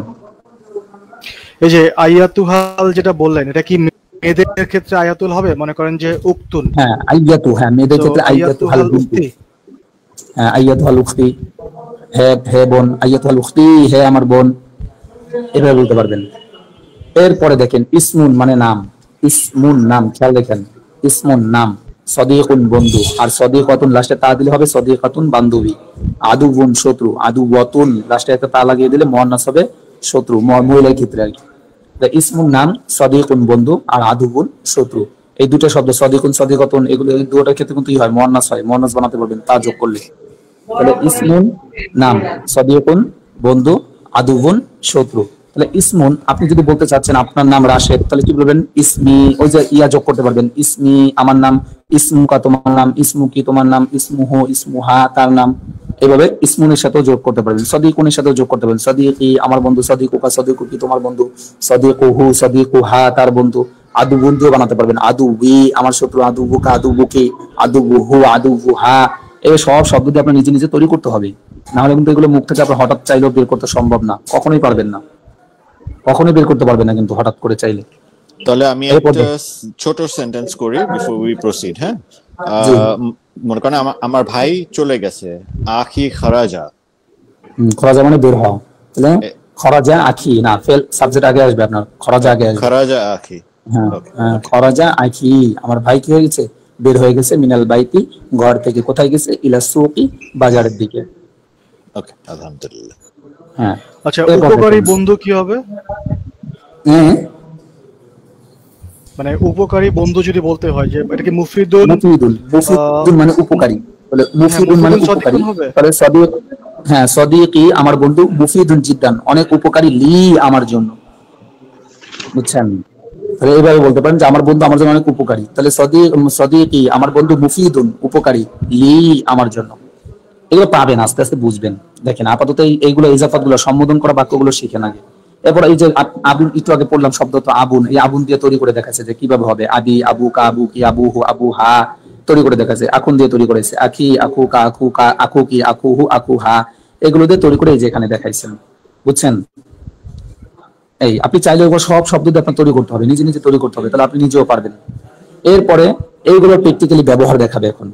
এই যে আয়াতুহাল যেটা বললেন, এটা কি মেয়েদের ক্ষেত্রে আয়াতুল হবে? মনে করেন যে উক্তুন। হ্যাঁ, আইয়াতু, হ্যাঁ, মেয়েদের ক্ষেত্রে আইয়াতুহাল বিন্তু। হ্যাঁ, আইয়াতুহাল উখতি, হে বোন, আইয়াতুহাল উখতি, হে আমার বোন, এভাবে বলতে পারবেন। এরপরে দেখেন ইসমুন মানে নাম, ইসমুন নাম, খেয়াল দেখেন, ইসমুন নাম, সদিকুন বন্ধু, আর সদিকাতুন লাস্টে তা দিলে হবে সদিকাতুন বান্ধবী। আদুবুন শত্রু, আদুওয়াতুন লাস্টে একটা তা লাগিয়ে দিলে মুয়ান্নাস হবে শত্রু, মহিলার ক্ষেত্রে আর কি। ইসমুন নাম, সদিকুন বন্ধু, আর আদুবুন শত্রু। এই দুটো শব্দ সদিকুন সদিকাতুন এগুলো এই দুটোর ক্ষেত্রে কিন্তু হয় মুয়ান্নাস হয়, মুয়ান্নাস বানাতে পারবেন তা যোগ করলে। তাহলে ইসমুন নাম, সদিকুন বন্ধু, আদুবুন শত্রু। তাহলে ইসমুন আপনি যদি বলতে চাচ্ছেন আপনার নাম রাশেদ, তাহলে কি বলবেন ইসমি, ওই যে ইয়া যোগ করতে পারবেন, ইসমি আমার নাম, ইসমুকা তোমার নাম, ইসমুকি তোমার নাম, ইসমুহু ইসমুহা তার নাম। এইভাবে ইসমুনের সাথেও যোগ করতে পারবেন, সদিকুনের সাথেও যোগ করতে পারবেন, সদিকি আমার বন্ধু, সদিকুকা সদিকুকি তোমার বন্ধু, সদিকুহু সদিকুহা তার বন্ধু। আদু বন্ধু বানাতে পারবেন, আদুবি আমার শত্রু, আদুবুকা আদুবুকি, আদুবুহু আদুবুহা। এই সব শব্দ দিয়ে আপনার নিজে নিজে তৈরি করতে হবে, না হলে কিন্তু এগুলো মুখ থেকে আপনার হঠাৎ চাইলেও বের করতে সম্ভব না, কখনোই পারবেন না, কখনোই বের করতে পারবেন না কিন্তু হঠাৎ করে চাইলে। তাহলে আমি একটা ছোট সেন্টেন্স করি বিফোর উই প্রসিড। হ্যাঁ, মনে করেন আমার ভাই চলে গেছে, আখি খারাজা। খরাজা মানে বের হওয়া, তাহলে খরাজা আখি না, ফেল সাবজেক্ট আগে আসবে আপনার, খরাজা আগে আসবে, খারাজা আখি। হ্যাঁ খরাজা আখি আমার ভাই কি হয়ে গেছে, বের হয়ে গেছে, মিনাল বাইতি ঘর থেকে, কোথায় গেছে, ইলা সুকি বাজারের দিকে। ওকে, আলহামদুলিল্লাহ। হ্যাঁ আচ্ছা, উপকারী বন্ধু কি হবে? মানে উপকারী বন্ধু যদি বলতে হয় যে এটা কি মুফিদুন, মুফিদুন মানে উপকারী, বলে মুফিদুন মানে উপকারী, তাহলে সদিক, হ্যাঁ সদিকি আমার বন্ধু, মুফিদুন জিদ্দান অনেক উপকারী, লি আমার জন্য, বুঝছেন? তাহলে এইভাবে বলতে পারেন যে আমার বন্ধু আমার জন্য অনেক উপকারী, তাহলে সদিকি আমার বন্ধু, মুফিদুন উপকারী, লি আমার জন্য। এগুলো পাবেন, আস্তে আস্তে বুঝবেন। দেখেন আপাতত এইগুলো ইজাফাত গুলো সম্বোধন করা বাক্যগুলো শিখেন আগে। এরপর এই যে আবুন একটু আগে পড়লাম শব্দ, তো আবুন, এই আবুন দিয়ে তৈরি করে দেখাচ্ছে যে কিভাবে হবে, আবি আবু কা আবু কি আবু হু আবু হা তৈরি করে দেখাচ্ছে, আকুন দিয়ে তৈরি করেছে, আখি আখু কা আখু কা আখু কি আখু হু আখু হা, এগুলো দিয়ে তৈরি করে এই যে এখানে দেখাইছেন, বুঝছেন? এই আপনি চাইলে ওগুলো সব শব্দ দিয়ে আপনার তৈরি করতে হবে, নিজে নিজে তৈরি করতে হবে, তাহলে আপনি নিজেও পারবেন। এরপরে এইগুলো প্র্যাকটিক্যালি ব্যবহার দেখাবে, এখন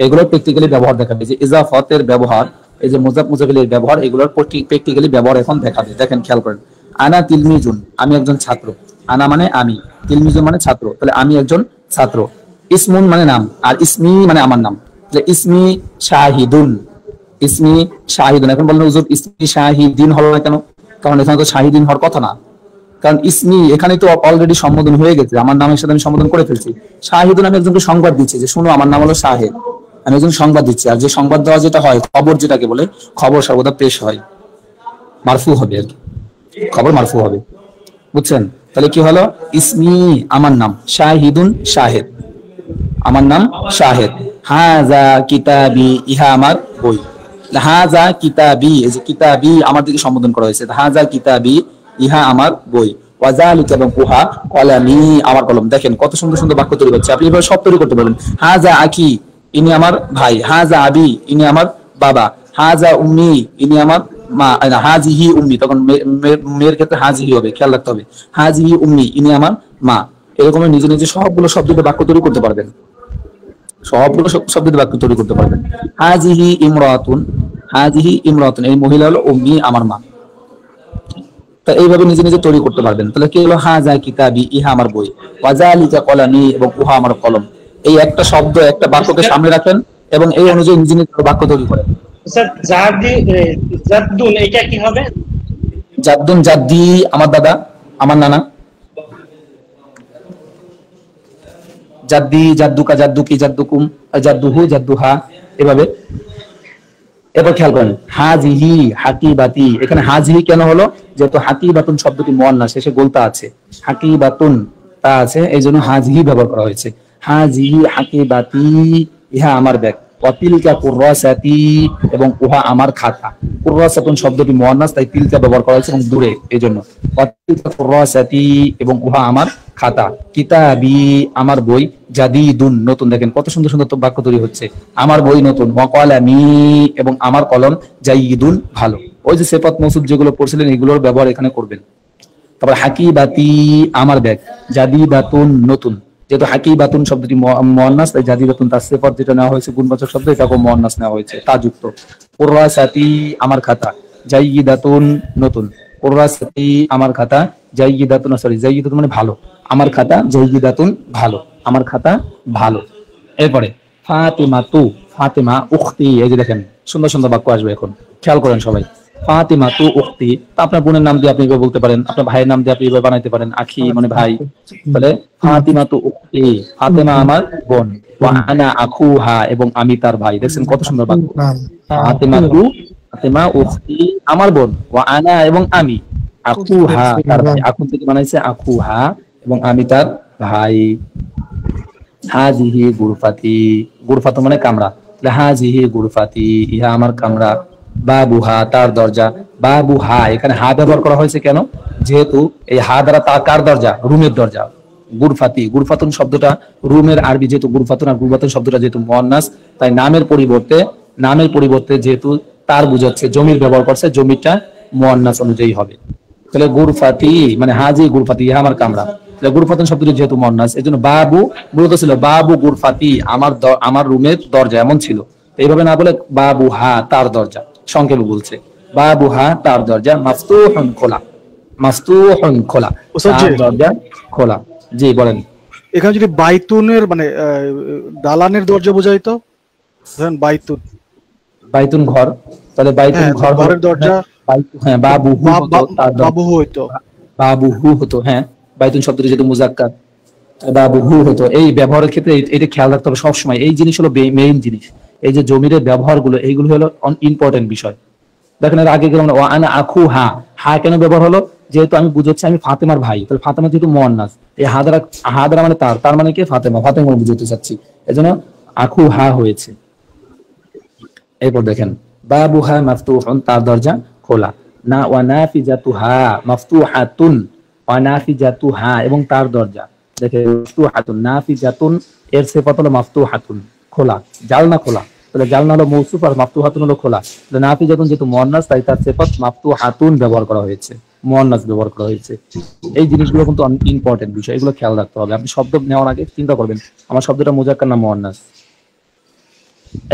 এগুলো প্র্যাকটিক্যালি ব্যবহার দেখাবে, যে ইজাফাতের ব্যবহার, এই যে মুজাফ মুজাফিলের ব্যবহার, এগুলোর প্র্যাকটিক্যালি ব্যবহার এখন দেখাবে। দেখেন খেয়াল করেন, আনা তিলমিজুন আমি একজন ছাত্র, আনা মানে আমি, তিলমিজুন মানে ছাত্র, তাহলে আমি একজন ছাত্র। ইসমুন মানে নাম, আর ইসমি মানে আমার নাম, তাহলে ইসমি শাহিদুন, ইসমি শাহিদুন। এখন বললেন হুজুর ইসমি শাহিদিন হলো না কেন? কারণ এখানে তো শাহিদিন হওয়ার কথা না, কারণ ইসমি এখানে তো অলরেডি সম্বোধন হয়ে গেছে, আমার নামের সাথে আমি সম্বোধন করে ফেলছি। শাহিদুন আমি একজনকে সংবাদ দিচ্ছি যে শুনো আমার নাম হলো শাহেদ, আমি একজন সংবাদ দিচ্ছি। আর যে সংবাদ দেওয়া যেটা হয়, খবর যেটাকে বলে, খবর সর্বদা পেশ হয়, মারফু হবে আর কি, খবর মারফু হবে, বুঝছেন? তাহলে কি হলো, ইসমি আমার নাম, শাহিদুন শাহেদ, আমার নাম শাহেদ, হাজা কিতাবি ইহা আমার বই, হাজা কিতাবি, এই যে কিতাবি আমার দিকে সম্বোধন করা হয়েছে, হাজা কিতাবি ইহা আমার বই, ওয়াজালিকা এবং উহা কলামি আমার কলম। দেখেন কত সুন্দর সুন্দর বাক্য তৈরি হচ্ছে, আপনি এভাবে সব তৈরি করতে পারবেন। হাজা আখি ইনি আমার ভাই, হাজা আবি ইনি আমার বাবা, হাজা উম্মি ইনি আমার মা, হাজিহি উম্মি, তখন মেয়ের ক্ষেত্রে হাজিহি হবে, খেয়াল রাখতে হবে, হাজিহি উম্মি ইনি আমার মা। এরকম নিজে নিজে সবগুলো শব্দ দিয়ে বাক্য তৈরি করতে পারবেন, সবগুলো শব্দ দিয়ে বাক্য তৈরি করতে পারবেন। হাজিহি ইমরাতুন, হাজিহি ইমরাতুন এই মহিলা হলো উম্মি আমার মা, তা এইভাবে নিজে নিজে তৈরি করতে পারবেন। তাহলে কি হলো, হাজা কিতাবি ইহা আমার বই, ওয়াজালিকা কলামি এবং উহা আমার কলম। এই একটা শব্দ একটা বাক্যকে সামনে রাখেন এবং এই অনুযায়ী নিজে নিজে বাক্য তৈরি করেন। স্যার জাদ্দুন এটা কি হবে? জাদ্দুন জাদ্দি আমার দাদা, আমার নানা, জাদ্দি জাদ্দুকা জাদ্দুকি জাদ্দুকুম জাদ্দুহু জাদ্দুহা, এভাবে। এবার খেয়াল করেন, হাজিহি হাকিবাতি, এখানে হাজিহি কেন হলো, যেহেতু হাকিবাতুন শব্দটি মুয়ান্নাস, শেষে গোলতা আছে, হাকিবাতুন তা আছে, এই জন্য হাজিহি ব্যবহার করা হয়েছে। হাজিহি হাকিবাতি ইহা আমার ব্যাগ, ওয়াতিলকা কুররাসাতি এবং উহা আমার খাতা। কুররাসাতুন শব্দটি মুয়ান্নাস, তাই তিলকা ব্যবহার করা হয়েছে এবং দূরে, এইজন্য ওয়াতিলকা কুররাসাতি এবং উহা আমার খাতা। কিতাবি আমার বই, জাদিদুন নতুন। দেখেন কত সুন্দর সুন্দর তো বাক্য তৈরি হচ্ছে, আমার বই নতুন, ওয়া কলামি এবং আমার কলম, জাইদুন ভালো। ওই যে সিফাত মৌসুফ যেগুলো পড়ছিলেন এগুলোর ব্যবহার এখানে করবেন। তারপর হাকিবাতি আমার ব্যাগ, জাদিদাতুন নতুন, যেহেতু হাকিবাতুন শব্দটি মুয়ান্নাস, তাই জাদিদাতুন তার সিফাত যেটা নেওয়া হয়েছে গুণবাচক শব্দ, এটাকে মুয়ান্নাস নেওয়া হয়েছে, তা যুক্ত। কুররাসাতি আমার খাতা, জাইদাতুন নতুন, কুররাসাতি আমার খাতা, জাইদাতুন সরি জাইদাতুন মানে ভালো, আমার খাতা, জাইদাতুন ভালো, আমার খাতা ভালো। এরপরে ফাতিমাতু, ফাতিমা উখতি, এই যে দেখেন সুন্দর সুন্দর বাক্য আসবে এখন, খেয়াল করেন সবাই। ফাতিমাতু উখতি, তা আপনার বোনের নাম দিয়ে আপনি এভাবে বলতে পারেন, আপনার ভাইয়ের নাম দিয়ে আপনি এভাবে বানাইতে পারেন, আখি মানে ভাই। তাহলে ফাতিমাতু উখতি, ফাতেমা আমার বোন, ওয়া আনা আখুহা, এবং আমি তার ভাই। দেখছেন কত সুন্দর বাক্য। ফাতিমাতু, ফাতেমা উখতি আমার বোন, ওয়া আনা এবং আমি, আখুহা তার ভাই, আখু থেকে বানাইছে আখুহা, এবং আমি তার ভাই। হাজিহি গুরফাতি, গুরফাতু মানে কামরা, তাহলে হাজিহি গুরফাতি, ইহা আমার কামরা। বাবুহা তার দরজা, বাবুহা এখানে হা ব্যবহার করা হয়েছে কেন? যেহেতু এই হা দ্বারা তা কার দরজা? রুমের দরজা। গুরফাতি, গুরফাতুন শব্দটা রুমের আরবি, যেহেতু গুরফাতুন আর গুরফাতুন শব্দটা যেহেতু মুয়ান্নাস, তাই নামের পরিবর্তে যেহেতু তার বুঝাচ্ছে, জমির ব্যবহার করছে, জমিটা মুয়ান্নাস অনুযায়ী হবে। তাহলে গুরফাতি মানে হাজি গুরফাতি, ইহা আমার কামরা। তাহলে গুরফাতুন শব্দটি যেহেতু মুয়ান্নাস, এজন্য বাবু মূলত ছিল বাবু গুরফাতি, আমার রুমের দরজা, এমন ছিল। এইভাবে না বলে বাবু হা তার দরজা, সংক্ষেপে বলছে বাবু হা তার দরজা, মাফতুহুন খোলা, মাফতুহুন খোলা, তার দরজা খোলা। জি বলেন। এখানে যদি বাইতুনের মানে দালানের দরজা বোঝাই তো, ধরেন বাইতুন, বাইতুন ঘর, তাহলে বাইতুন ঘর ঘরের দরজা, হ্যাঁ বাবু হু হতো, বাবু হইতো, বাবু হু হতো, হ্যাঁ বাইতুন শব্দটি যেহেতু মুজাক্কার, বাবু হু হতো। এই ব্যবহারের ক্ষেত্রে এটা খেয়াল রাখতে হবে সবসময়, এই জিনিস হলো মেইন জিনিস। এই যে জমির ব্যবহার গুলো, এইগুলো হলো ইম্পর্টেন্ট বিষয়। দেখেন এর আগে গেলাম ওয়া আনা আখু হা, হা কেন ব্যবহার হলো? যেহেতু আমি বুঝাচ্ছি আমি ফাতেমার ভাই, তাহলে ফাতেমা যেহেতু মুয়ান্নাস, এই হা দ্বারা মানে তার মানে কি? ফাতেমা, ফাতেমা বুঝাতে চাচ্ছি, এজন্য আখু হা হয়েছে। এরপর দেখেন বাবুহা মাফতুহুন তার দরজা খোলা, না ওয়া নাফিজাতুহা মাফতুহাতুন, ওয়া নাফিজাতুহা এবং তার দরজা। দেখেন মাফতুহাতুন, নাফিজাতুন এর সিফাত হলো মাফতুহাতুন খোলা, জালনা খোলা, তাহলে জালনা হলো মৌসুফ আর মাফতুহাতুন হলো খোলা। তাহলে নাফিজাতুন যেহেতু মুয়ান্নাস, তাই তার সিফাত মাফতুহাতুন ব্যবহার করা হয়েছে, মুয়ান্নাস ব্যবহার করা হয়েছে। এই জিনিসগুলো কিন্তু অনেক ইম্পর্টেন্ট বিষয়, এগুলো খেয়াল রাখতে হবে। আপনি শব্দ নেওয়ার আগে চিন্তা করবেন আমার শব্দটা মুজাক্কার না মুয়ান্নাস।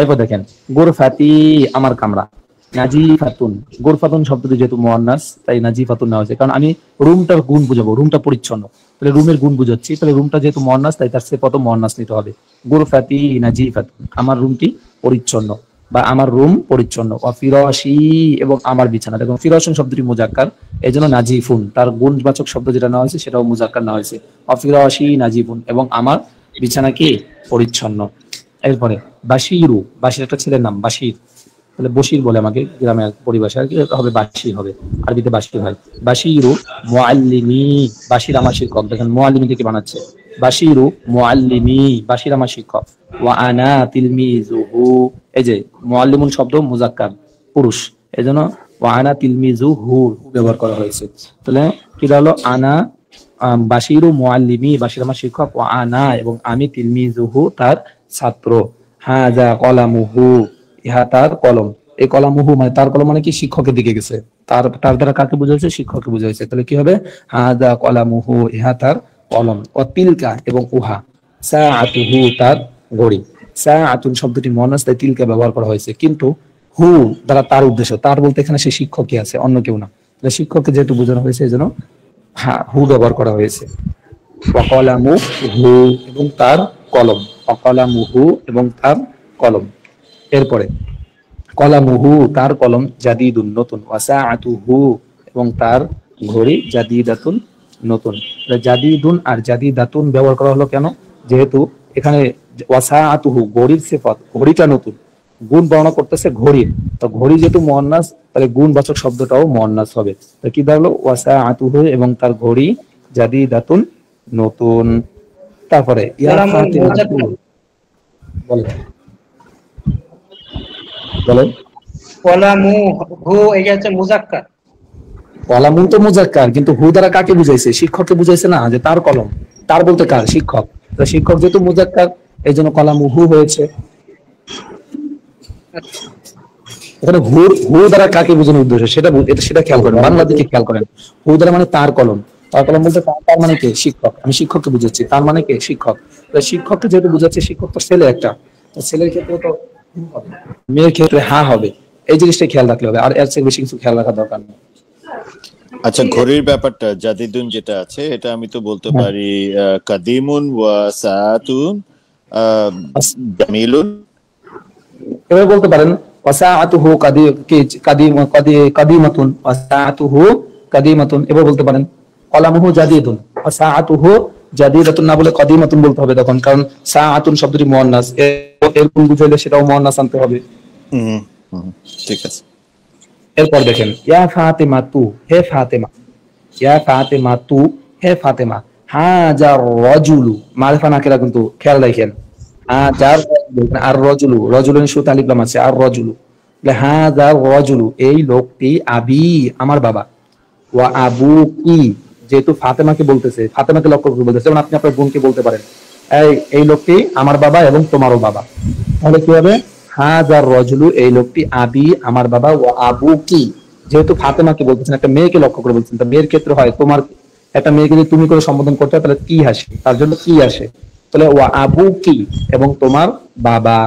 এরপর দেখেন গুরফাতি আমার কামরা, নাজিফাতুন, গুরফাতুন শব্দটি যেহেতু মুয়ান্নাস, তাই নাজিফাতুন নেওয়া হয়েছে, কারণ আমি রুমটার গুণ বুঝাবো, রুমটা পরিচ্ছন্ন, তাহলে রুমের গুণ বুঝাচ্ছি, তাহলে রুমটা যেহেতু মুয়ান্নাস, তাই তার সিফাতও মুয়ান্নাস নিতে হবে। গুরফাতি নাজিফাতুন, আমার রুমটি পরিচ্ছন্ন বা আমার রুম পরিচ্ছন্ন। ফিরাশি এবং আমার বিছানা, দেখুন ফিরাশুন শব্দটি মুজাক্কার, এই জন্য নাজিফুন তার গুণবাচক শব্দ যেটা নেওয়া হয়েছে সেটাও মুজাক্কার নেওয়া হয়েছে। ফিরাশি নাজিফুন এবং আমার বিছানা কি? পরিচ্ছন্ন। এরপরে বাশিরু, বাশির একটা ছেলের নাম বাশির, তাহলে বশির বলে আমাকে গ্রামের পরিভাষায়, হবে বাশির হবে, আরবিতে বাশির হয়। বাশিরু মুআল্লিমি, বাশির আমার শিক্ষক, দেখেন মুআল্লিমি থেকে বানাচ্ছে, বাশিরু মুআল্লিমি, বাশির আমার শিক্ষক। ওয়া আনা তিলমিজুহু, এই যে মুআল্লিমুন শব্দ মুজাক্কার পুরুষ, এজন্য ওয়া আনা তিলমিজুহু ব্যবহার করা হয়েছে। তাহলে কি হলো? আনা বাশিরু মুআল্লিমি, বাশির আমার শিক্ষক, ওয়া আনা এবং আমি তিলমিজুহু তার ছাত্র। হাযা কলামুহু, ইহা তার কলম। এই কলামুহু মানে তার কলম মানে কি? শিক্ষকের দিকে গেছে, তার দ্বারা কাকে বোঝাইছে? শিক্ষককে বোঝাইছে। তাহলে কি হবে? হাযা কলামুহু, ইহা তার কলম। ও তিলকা এবং উহা, সাআতুহু তার ঘড়ি। সাআতুন শব্দটি মুয়ান্নাস, তাই তিলকা ব্যবহার করা হয়েছে, কিন্তু হু দ্বারা তার উদ্দেশ্য, তার বলতে এখানে সে শিক্ষকই আছে, অন্য কেউ না। তাহলে শিক্ষককে যেহেতু বোঝানো হয়েছে এজন্য হু ব্যবহার করা হয়েছে। ওয়াকালামুহু এবং তার কলম, ওয়াকালামুহু এবং তার কলম। এরপরে কলামুহু তার কলম, জাদিদুন নতুন, ওয়াসাআতুহু এবং তার ঘড়ি, জাদিদাতুন নতুন। জাদিদুন আর জাদিদাতুন ব্যবহার করা হলো কেন? যেহেতু এখানে ওয়াসাআতুহু ঘড়ির সিফাত, ঘড়িটা নতুন, গুণ বর্ণনা করতেছে ঘড়ির, তো ঘড়ি যেহেতু মুয়ান্নাস, তাহলে গুণবাচক শব্দটাও মুয়ান্নাস হবে। তো কি দাঁড়ালো? ওয়াসাআতুহু এবং তার ঘড়ি, জাদিদাতুন নতুন। তারপরে ইয়া ফাতিমাতু, বলেন কলামু হু, এটা হচ্ছে মুজাক্কার। কলামুন তো মুজাক্কার, কিন্তু হু দ্বারা কাকে বুঝাইছে? শিক্ষককে বুঝাইছে না, যে তার কলম, তার বলতে কার? শিক্ষক। তো শিক্ষক যেহেতু মুজাক্কার, এই জন্য কলামুহু হয়েছে। এখানে হু দ্বারা কাকে বোঝানোর উদ্দেশ্য সেটা খেয়াল করেন, বাংলা দিকে খেয়াল করেন। হু দ্বারা মানে তার কলম, তার কলম বলতে তার মানে কে? শিক্ষক। আমি শিক্ষককে বুঝাচ্ছি, তার মানে কে? শিক্ষক। শিক্ষককে যেহেতু বুঝাচ্ছে, শিক্ষক তো ছেলে একটা, ছেলের ক্ষেত্রে তো হবে, মেয়ের ক্ষেত্রে হা হবে। এই জিনিসটা খেয়াল রাখলে হবে, আর এর চেয়ে বেশি কিছু খেয়াল রাখার দরকার নেই। আচ্ছা, ঘড়ির ব্যাপারটা জাদিদুন যেটা আছে, এটা আমি তো বলতে পারি কাদিমুন ওয়া সাআতুন জামিলুন। এভাবে বলতে পারেন ওয়াসাআতুহু কাদিমাতুন, ওয়াসাআতুহু কাদিমাতুন। এভাবে বলতে পারেন কলামুহু জাদিদুন, ওয়াসাআতুহু জাদিদাতুন না বলে কাদিমাতুন বলতে হবে তখন, কারণ সাআতুন শব্দটি মুয়ান্নাস, এরকম বুঝাইলে সেটাও মুয়ান্নাস আনতে হবে। ঠিক আছে। এরপর দেখেন ইয়া ফাতিমাতু, হে ফাতিমা, ইয়া ফাতিমাতু, হে ফাতিমা, হাজার রাজুলু, মারিফা নাকিরা কিন্তু খেয়াল রাখেন, হাজার আর রাজুলু, রাজুলের শুরুতে আলিফ লাম আছে, আর রাজুলু, হাজার রাজুলু, এই লোকটি, আবি আমার বাবা, ওয়া আবুকি, যেহেতু ফাতেমাকে বলতেছে, ফাতেমাকে লক্ষ্য করে বলতেছে, যেমন আপনি আপনার বোনকে বলতে পারেন এই লোকটি আমার বাবা এবং তোমারও বাবা, তাহলে কি হবে হাজার রাজুলু, এই লোকটি, আবি আমার বাবা, ওয়া আবুকি, যেহেতু ফাতেমাকে বলতেছেন, একটা মেয়েকে লক্ষ্য করে বলছেন, মেয়ের ক্ষেত্রে হয় তোমার, একটা মেয়েকে যদি তুমি করে সম্বোধন করতে হয় তাহলে কি আসে, তার জন্য কি আসে, তাহলে ওয়া আবুকি এবং তোমার বাবা।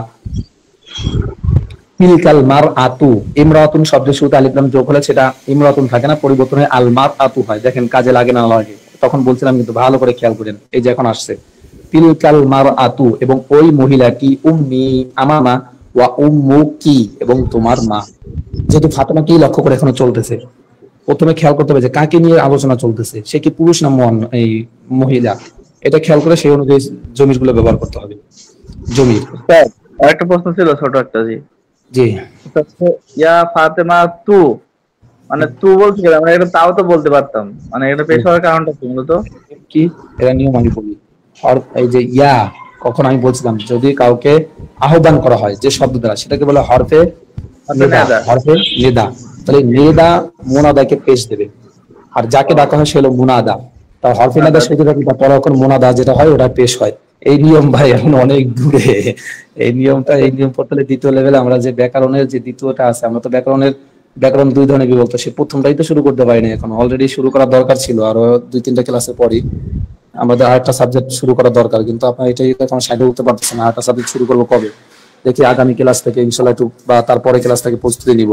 তিলকাল মারআতু, ইমরাতুন শব্দের শুরুতে আলিফ লাম যোগ হলে সেটা ইমরাতুন থাকে না, পরিবর্তন হয়ে আল মারআতু হয়। দেখেন কাজে লাগে না লাগে, তখন বলছিলাম কিন্তু ভালো করে খেয়াল করেন, এই যে এখন আসছে তিলকাল মারআতু, এবং ওই মহিলাটি, উম্মি আমার মা, ওয়া উম্মুকি এবং তোমার মা। যেহেতু ফাতেমাকেই লক্ষ্য করে এখনো চলতেছে, প্রথমে খেয়াল করতে হবে যে কাকে নিয়ে আলোচনা চলতেছে, সে কি পুরুষ না এই মহিলা, এটা খেয়াল করে সেই অনুযায়ী জমির গুলো ব্যবহার করতে হবে। জমির একটা প্রশ্ন ছিল ছোট একটা, জি ইয়া ফাতেমা তু, মানে তু বলতে গেলে আমরা এটা তাও তো বলতে পারতাম, মানে এটা পেশ হওয়ার কারণটা কি মূলত কি, এরা নিয়ম আমি বলি। এই যে ইয়া, কখন আমি বলছিলাম যদি কাউকে আহ্বান করা হয় যে শব্দ দ্বারা, সেটাকে বলে হরফে নিদা, হরফে নিদা। তাহলে নিদা মুনাদাকে পেশ দেবে, আর যাকে ডাকা হয় সে হলো মুনাদা, তার হরফে নিদা সেটা পরে এখন মুনাদা যেটা হয় ওটা পেশ হয়। এই নিয়ম ভাই এখন অনেক দূরে, এই নিয়ম পড়তে দ্বিতীয় লেভেলে, আমরা যে ব্যাকরণের যে দ্বিতীয়টা আছে, আমরা তো ব্যাকরণ দুই ধরনের বিভক্ত, সে প্রথমটাই তো শুরু করতে পারিনি, এখন অলরেডি শুরু করার দরকার ছিল, আরো 2-3টা ক্লাসের পরই আমাদের আরেকটা সাবজেক্ট শুরু করা দরকার, কিন্তু আপনার এটাই এখন সাইডে উঠতে পারতেছেন না, আরেকটা সাবজেক্ট শুরু করবো কবে, দেখি আগামী ক্লাস থেকে ইনশাআল্লাহ একটু, বা তারপরে ক্লাস থেকে প্রস্তুতি নিব।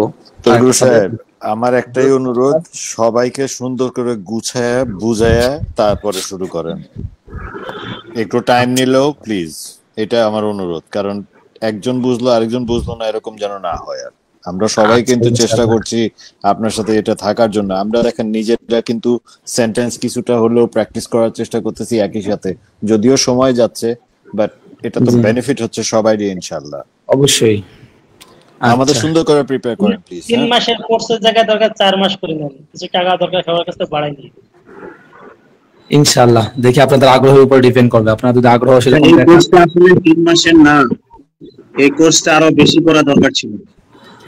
আমার একটাই অনুরোধ, সবাইকে সুন্দর করে গুছায় বুঝায় তারপরে শুরু করেন, একটু টাইম নিলেও প্লিজ, এটা আমার অনুরোধ, কারণ একজন বুঝলো আরেকজন বুঝলো না, এরকম যেন না হয়। আর আমরা সবাই কিন্তু চেষ্টা করছি আপনার সাথে এটা থাকার জন্য, আমরা দেখেন নিজেরা কিন্তু সেন্টেন্স কিছুটা হলেও প্র্যাকটিস করার চেষ্টা করতেছি একই সাথে, যদিও সময় যাচ্ছে, বাট এটা তো বেনিফিট হচ্ছে সবারই ইনশাআল্লাহ। অবশ্যই আমাদের সুন্দর করে প্রিপেয়ার করেন প্লিজ। 3 মাসের কোর্সের জায়গায় দরকার 4 মাস করে নেন, কিছু টাকা দরকার সবার কাছে বাড়াই দিন ইনশাআল্লাহ। দেখি আপনাদের আগ্রহের উপর ডিপেন্ড করবে, আপনারা যদি আগ্রহ সেটা, এই কোর্সটা আসলে 3 মাসের না, এই কোর্সটা আরো বেশি করা দরকার ছিল।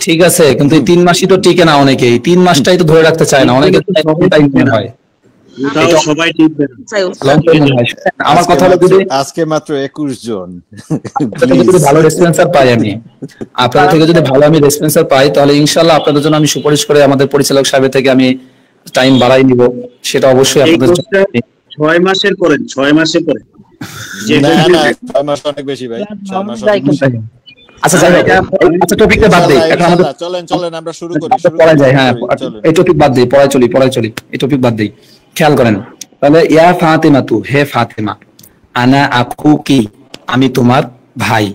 ঠিক আছে, কিন্তু এই 3 মাসই তো টিকে না, অনেকেই 3 মাসটাই তো ধরে রাখতে চায় না, অনেকে টাইম হয়, এটাও সবাই টিকবে না। আমার কথা হলো যদি আজকে মাত্র 21 জন যদি ভালো রেসপন্সার পাই, আমি আপনাদের থেকে যদি ভালো আমি রেসপন্সার পাই, তাহলে ইনশাআল্লাহ আপনাদের জন্য আমি সুপারিশ করে আমাদের পরিচালক সাহেবের থেকে আমি টাইম বাড়াই নিব, সেটা অবশ্যই আপনাদের 6 মাসের করেন, 6 মাসের করেন, না 6 মাস অনেক বেশি ভাই, 6 মাস অনেক বেশি। আচ্ছা যাই হোক, আচ্ছা টপিকটা বাদ দেই, এখন আমাদের চলেন আমরা শুরু করি, পড়া যায়। হ্যাঁ এই টপিক বাদ দেই, পড়ায় চলি, এই টপিক বাদ দেই। খেয়াল করেন তাহলে, ইয়া ফাতিমাতু, হে ফাতিমা, আনা আখুকি, আমি তোমার ভাই,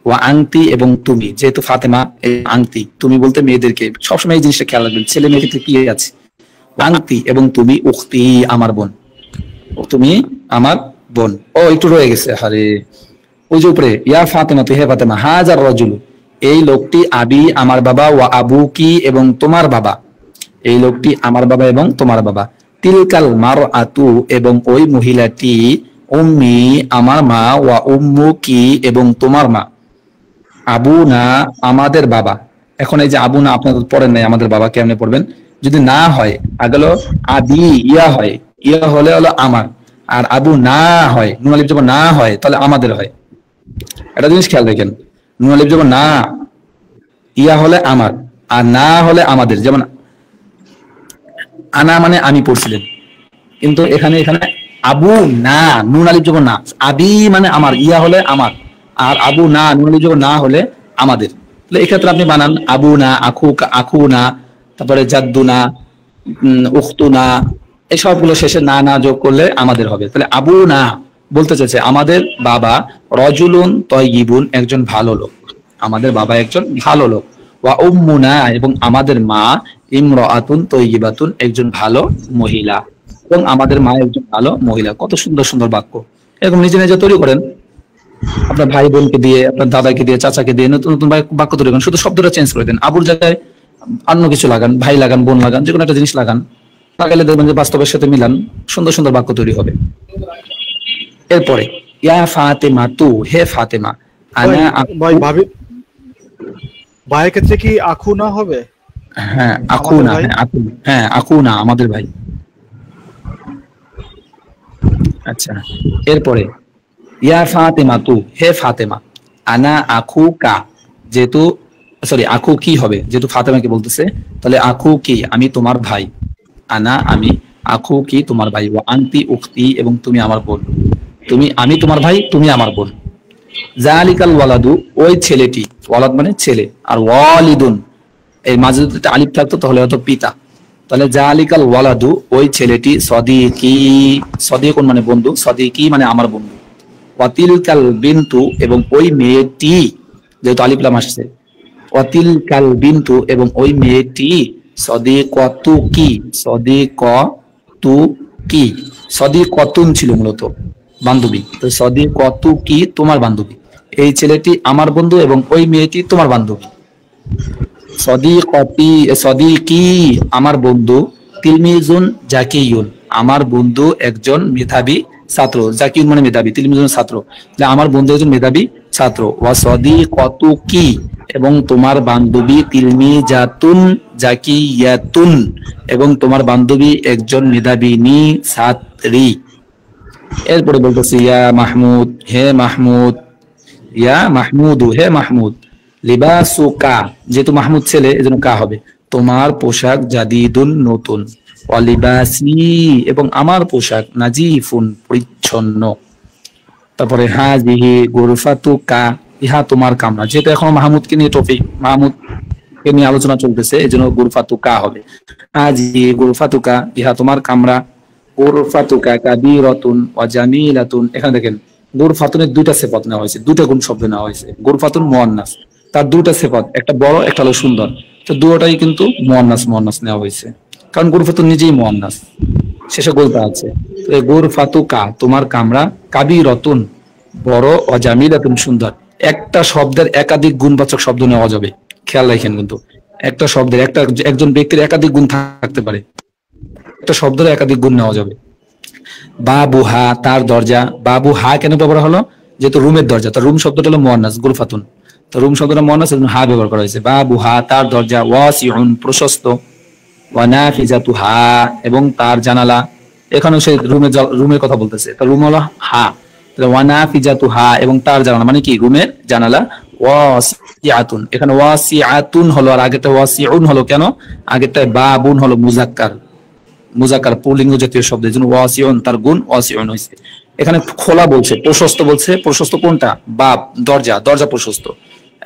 ওয়া আনতি এবং তুমি, যেহেতু ফাতিমা আনতি, তুমি বলতে মেয়েদেরকে সবসময় এই জিনিসটা খেয়াল রাখবেন, ছেলে মেয়ের ক্ষেত্রে কি আছে, আনতি এবং তুমি, উখতি আমার বোন, তুমি আমার বোন। ও একটু রয়ে গেছে, আরে ওই যে উপরে ইয়া ফাতিমা, হে ফাতিমা, হাজার রাজুলু, এই লোকটি, আবি আমার বাবা, ওয়া আবুকি এবং তোমার বাবা, এই লোকটি আমার বাবা এবং তোমার বাবা, তিলকাল মারআতু এবং ওই মহিলাটি, উম্মি আমার মা, ওয়া উম্মুকি এবং তোমার মা, আবুনা আমাদের বাবা। এখন এই যে আবুনা আপনাদের পড়েন নাই, আমাদের বাবা কেমনে পড়বেন, যদি না হয় আগেলো আবি, ইয়া হয়, ইয়া হলে হলো আমার, আর আবু না হয়, নুন আলিফ যখন না হয় তাহলে আমাদের হয়, এটা জিনিস খেয়াল রাখেন, নুন আলিফ যখন না, ইয়া হলে আমার, আর না হলে আমাদের, যেমন আনা মানে আমি পড়ছিলেন, কিন্তু এখানে আবু না, নুন আলিফ যখন না, আবি মানে আমার, ইয়া হলে আমার, আর আবু না, নুন আলিফ যখন না হলে আমাদের। তাহলে এক্ষেত্রে আপনি বানান আবু না, আখু না, তারপরে জাদ্দু না, উখতু না, এই সবগুলো শেষে না যোগ করলে আমাদের হবে। তাহলে আবু না বলতে চাইছে আমাদের বাবা রজুলুন তয়্যিবুন, একজন ভালো লোক, আমাদের বাবা একজন ভালো লোক। ওয়া উম্মুনা, এবং আমাদের মা ইমরাআতুন তয়্যিবাতুন, একজন ভালো মহিলা, এবং আমাদের মা একজন ভালো মহিলা। কত সুন্দর সুন্দর বাক্য, এরকম নিজে নিজে তৈরি করেন। আপনার ভাই বোনকে দিয়ে, আপনার দাদাকে দিয়ে, চাচাকে দিয়ে নতুন নতুন বাক্য তৈরি করেন, শুধু শব্দটা চেঞ্জ করে দেন। আবুর জায়গায় অন্য কিছু লাগান, ভাই লাগান, বোন লাগান, যে কোনো একটা জিনিস লাগান, লাগালে দেখবেন যে বাস্তবের সাথে মিলান, সুন্দর সুন্দর বাক্য তৈরি হবে। এরপরে ইয়া ফাতেমা তু, হে ফাতেমা, আনা ভাই ভাবি ভাইয়ের ক্ষেত্রে কি আখু না হবে? হ্যাঁ আখুনা, হ্যাঁ আখুনা, আমাদের ভাই। আচ্ছা, এরপরে ইয়া ফাতেমা তু, হে ফাতেমা, আনা আখুকা, যেহেতু সরি আখু কি হবে, যেহেতু ফাতেমাকে বলতেছে, তাহলে আখু কি, আমি তোমার ভাই। আনা আমি, আখু কি তোমার ভাই, ওয়া আনতি উখতি, এবং তুমি আমার বোন। আমি তোমার ভাই, তুমি আমার বোন। জালিকাল ওয়ালাদু, ওই ছেলেটি, ওয়ালাদ মানে ছেলে, আর ওয়ালিদুন এই মাঝে যদি একটা আলিফ থাকতো তাহলে হয়তো পিতা। তাহলে জালিকাল ওয়ালাদু, ওই ছেলেটি, সদিকি, সদিকুন মানে বন্ধু, সদিকি মানে আমার বন্ধু। ওয়াতিলকাল বিনতু, এবং ওই মেয়েটি, যেহেতু আলিফ লাম আসছে, ওয়াতিলকাল বিনতু, এবং ওই মেয়েটি, সদিকতুকি, সদিকতুকি, সদিকতুন ছিল মূলত বান্ধবী, তো সদিকতুকি তোমার বান্ধবী। এই ছেলেটি আমার বন্ধু এবং ওই মেয়েটি তোমার বান্ধবী। সদিকি আমার বন্ধু, তিলমিজুন জাকিয়ুন, আমার বন্ধু একজন মেধাবী ছাত্র, জাকিয়ুন মানে মেধাবী, তিলমিজুন ছাত্র, আমার বন্ধু একজন মেধাবী ছাত্র। ওয়া সদিকতুকি, এবং তোমার বান্ধবী, তিলমিজাতুন জাকিয়াতুন, এবং তোমার বান্ধবী একজন মেধাবিনী ছাত্রী। এরপরে বলতেছি ইয়া মাহমুদ, হে মাহমুদ, ইয়া মাহমুদু, হে মাহমুদ, লিবাসুকা, যেহেতু মাহমুদ ছেলে এজন্য কা হবে, তোমার পোশাক জাদিদুন নতুন, ওয়ালিবাসি, এবং আমার পোশাক নাজিফুন পরিচ্ছন্ন। তারপরে হাজিহি গুরফাতুকা, ইহা তোমার কামরা, যেহেতু এখন মাহমুদকে নিয়ে টপিক, মাহমুদকে নিয়ে আলোচনা চলতেছে, এজন্য গুরফাতুকা হবে। হাজিহি গুরফাতুকা, ইহা তোমার কামরা। গুরফাতুকা কাবীরাতুন ওয়া জামিলাতুন, এখানে দেখেন গুরফাতুনের দুইটা সিফাত নেওয়া হয়েছে, দুইটা গুণ শব্দ নেওয়া হয়েছে। গুরফাতুন মুয়ান্নাস, তার দুইটা সিফাত, একটা বড় একটা হলো সুন্দর, তো দুটোটাই কিন্তু মুয়ান্নাস নেওয়া হয়েছে, কারণ গুরফাতুন নিজেই মুয়ান্নাস, শেষে গুরফা আছে। তো এই গুরফাতুকা তোমার কামরা, কাবীরাতুন বড়, ও জামিলাতুন সুন্দর। একটা শব্দের একাধিক গুণবাচক শব্দ নেওয়া যাবে, খেয়াল রাখেন কিন্তু একটা শব্দের একজন ব্যক্তির একাধিক গুণ থাকতে পারে, একটা শব্দের একাধিক গুণ নেওয়া যাবে। বাবুহা তার দরজা, বাবুহা কেন ব্যবহার হলো, যেহেতু রুমের দরজা, তো রুম শব্দটা হলো মুয়ান্নাস গুরফাতুন, তো রুম শব্দটা মুয়ান্নাস, এজন্য হা ব্যবহার করা হয়েছে। বাবুহা তার দরজা, ওয়াসিউন প্রশস্ত, ওয়া নাফিজাতুহা এবং তার জানালা, এখানেও সে রুমের কথা বলতেছে, তো রুম হলো হা, তাহলে ওয়া নাফিজাতুহা এবং তার জানালা মানে কি রুমের জানালা। ওয়াসিআতুন, এখানে ওয়াসিআতুন হলো, আর আগেরটা ওয়াসিউন হলো, কেন আগেরটা বাবুন হলো মুজাক্কার পুলিঙ্গ জাতীয় শব্দ, এজন্য ওয়াসিউন তার গুণ ওয়াসিউন হয়েছে। এখানে খোলা বলছে, প্রশস্ত বলছে, প্রশস্ত কোনটা, বাব দরজা প্রশস্ত,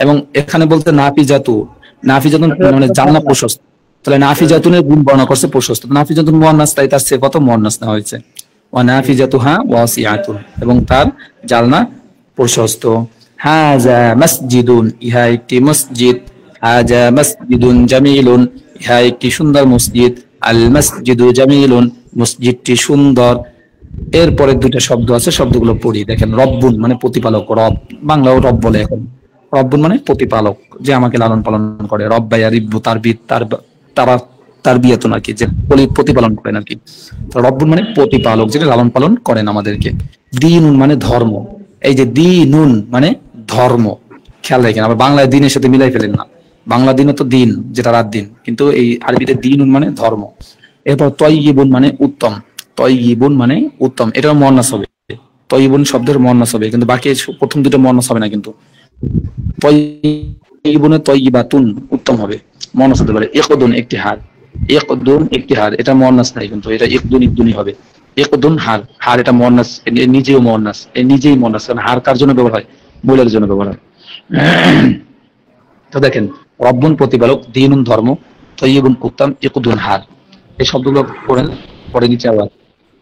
এবং এখানে বলতে নাফিজাতুন মানে জানলা প্রশস্ত, তাহলে নাফিজাতুনের গুণ বর্ণনা করছে প্রশস্ত, নাফিজাতুন মুয়ান্নাস, তাই তার সিফাত মুয়ান্নাস নেওয়া হয়েছে। ওয়া নাফিজাতুহা ওয়াসিআতুন, এবং তার জানলা প্রশস্ত। হাযা মাসজিদুন, ইহা একটি মসজিদ। হাযা মাসজিদুন জামিলুন, ইহা একটি সুন্দর মসজিদ। আল মাসজিদু জামিলুন, মসজিদটি সুন্দর। এরপরে দুইটা শব্দ আছে, শব্দগুলো পড়ি দেখেন। রব্বুন মানে প্রতিপালক, রব বাংলাও রব বলে এখন, রব্বুন মানে প্রতিপালক, যে আমাকে লালন পালন করে। রব্বায়া রিব্বু তার বিয়াতুন আর কি, যে প্রতিপালন করেন আর কি। তো রব্বুন মানে প্রতিপালক, যেটা লালন পালন করেন আমাদেরকে। দিনুন মানে ধর্ম, এই যে দিনুন মানে ধর্ম, খেয়াল রাখেন, আবার বাংলায় দিনের সাথে মিলাই ফেলেন না, বাংলা দিনও তো দিন, যেটা রাত দিন, কিন্তু এই আরবিতে দিনুন মানে ধর্ম। এরপর তয়্যিবুন মানে উত্তম, তয়্যিবুন মানে উত্তম, এটাও মুয়ান্নাস হবে, তয়্যিবুন শব্দের মুয়ান্নাস হবে, কিন্তু বাকি প্রথম দুটো মুয়ান্নাস হবে না, কিন্তু তয়্যিবুনে তয়্যিবাতুন উত্তম হবে, মুয়ান্নাস হতে পারে। ইকদুন একটি হার, ইকদুন একটি হার, এটা মুয়ান্নাস নাই, কিন্তু এটা ইকদুনই হবে। ইকদুন হার এটা মুয়ান্নাস, নিজেও মুয়ান্নাস, নিজেই মুয়ান্নাস, কারণ হার কার জন্য ব্যবহার হয়, মহিলার জন্য ব্যবহার হয়। তো দেখেন, রব্বুন প্রতিপালক, দিনুন ধর্ম, তয়্যিবুন উত্তম, ইকদুন হার, এই শব্দগুলো পড়ে নিচে আবার।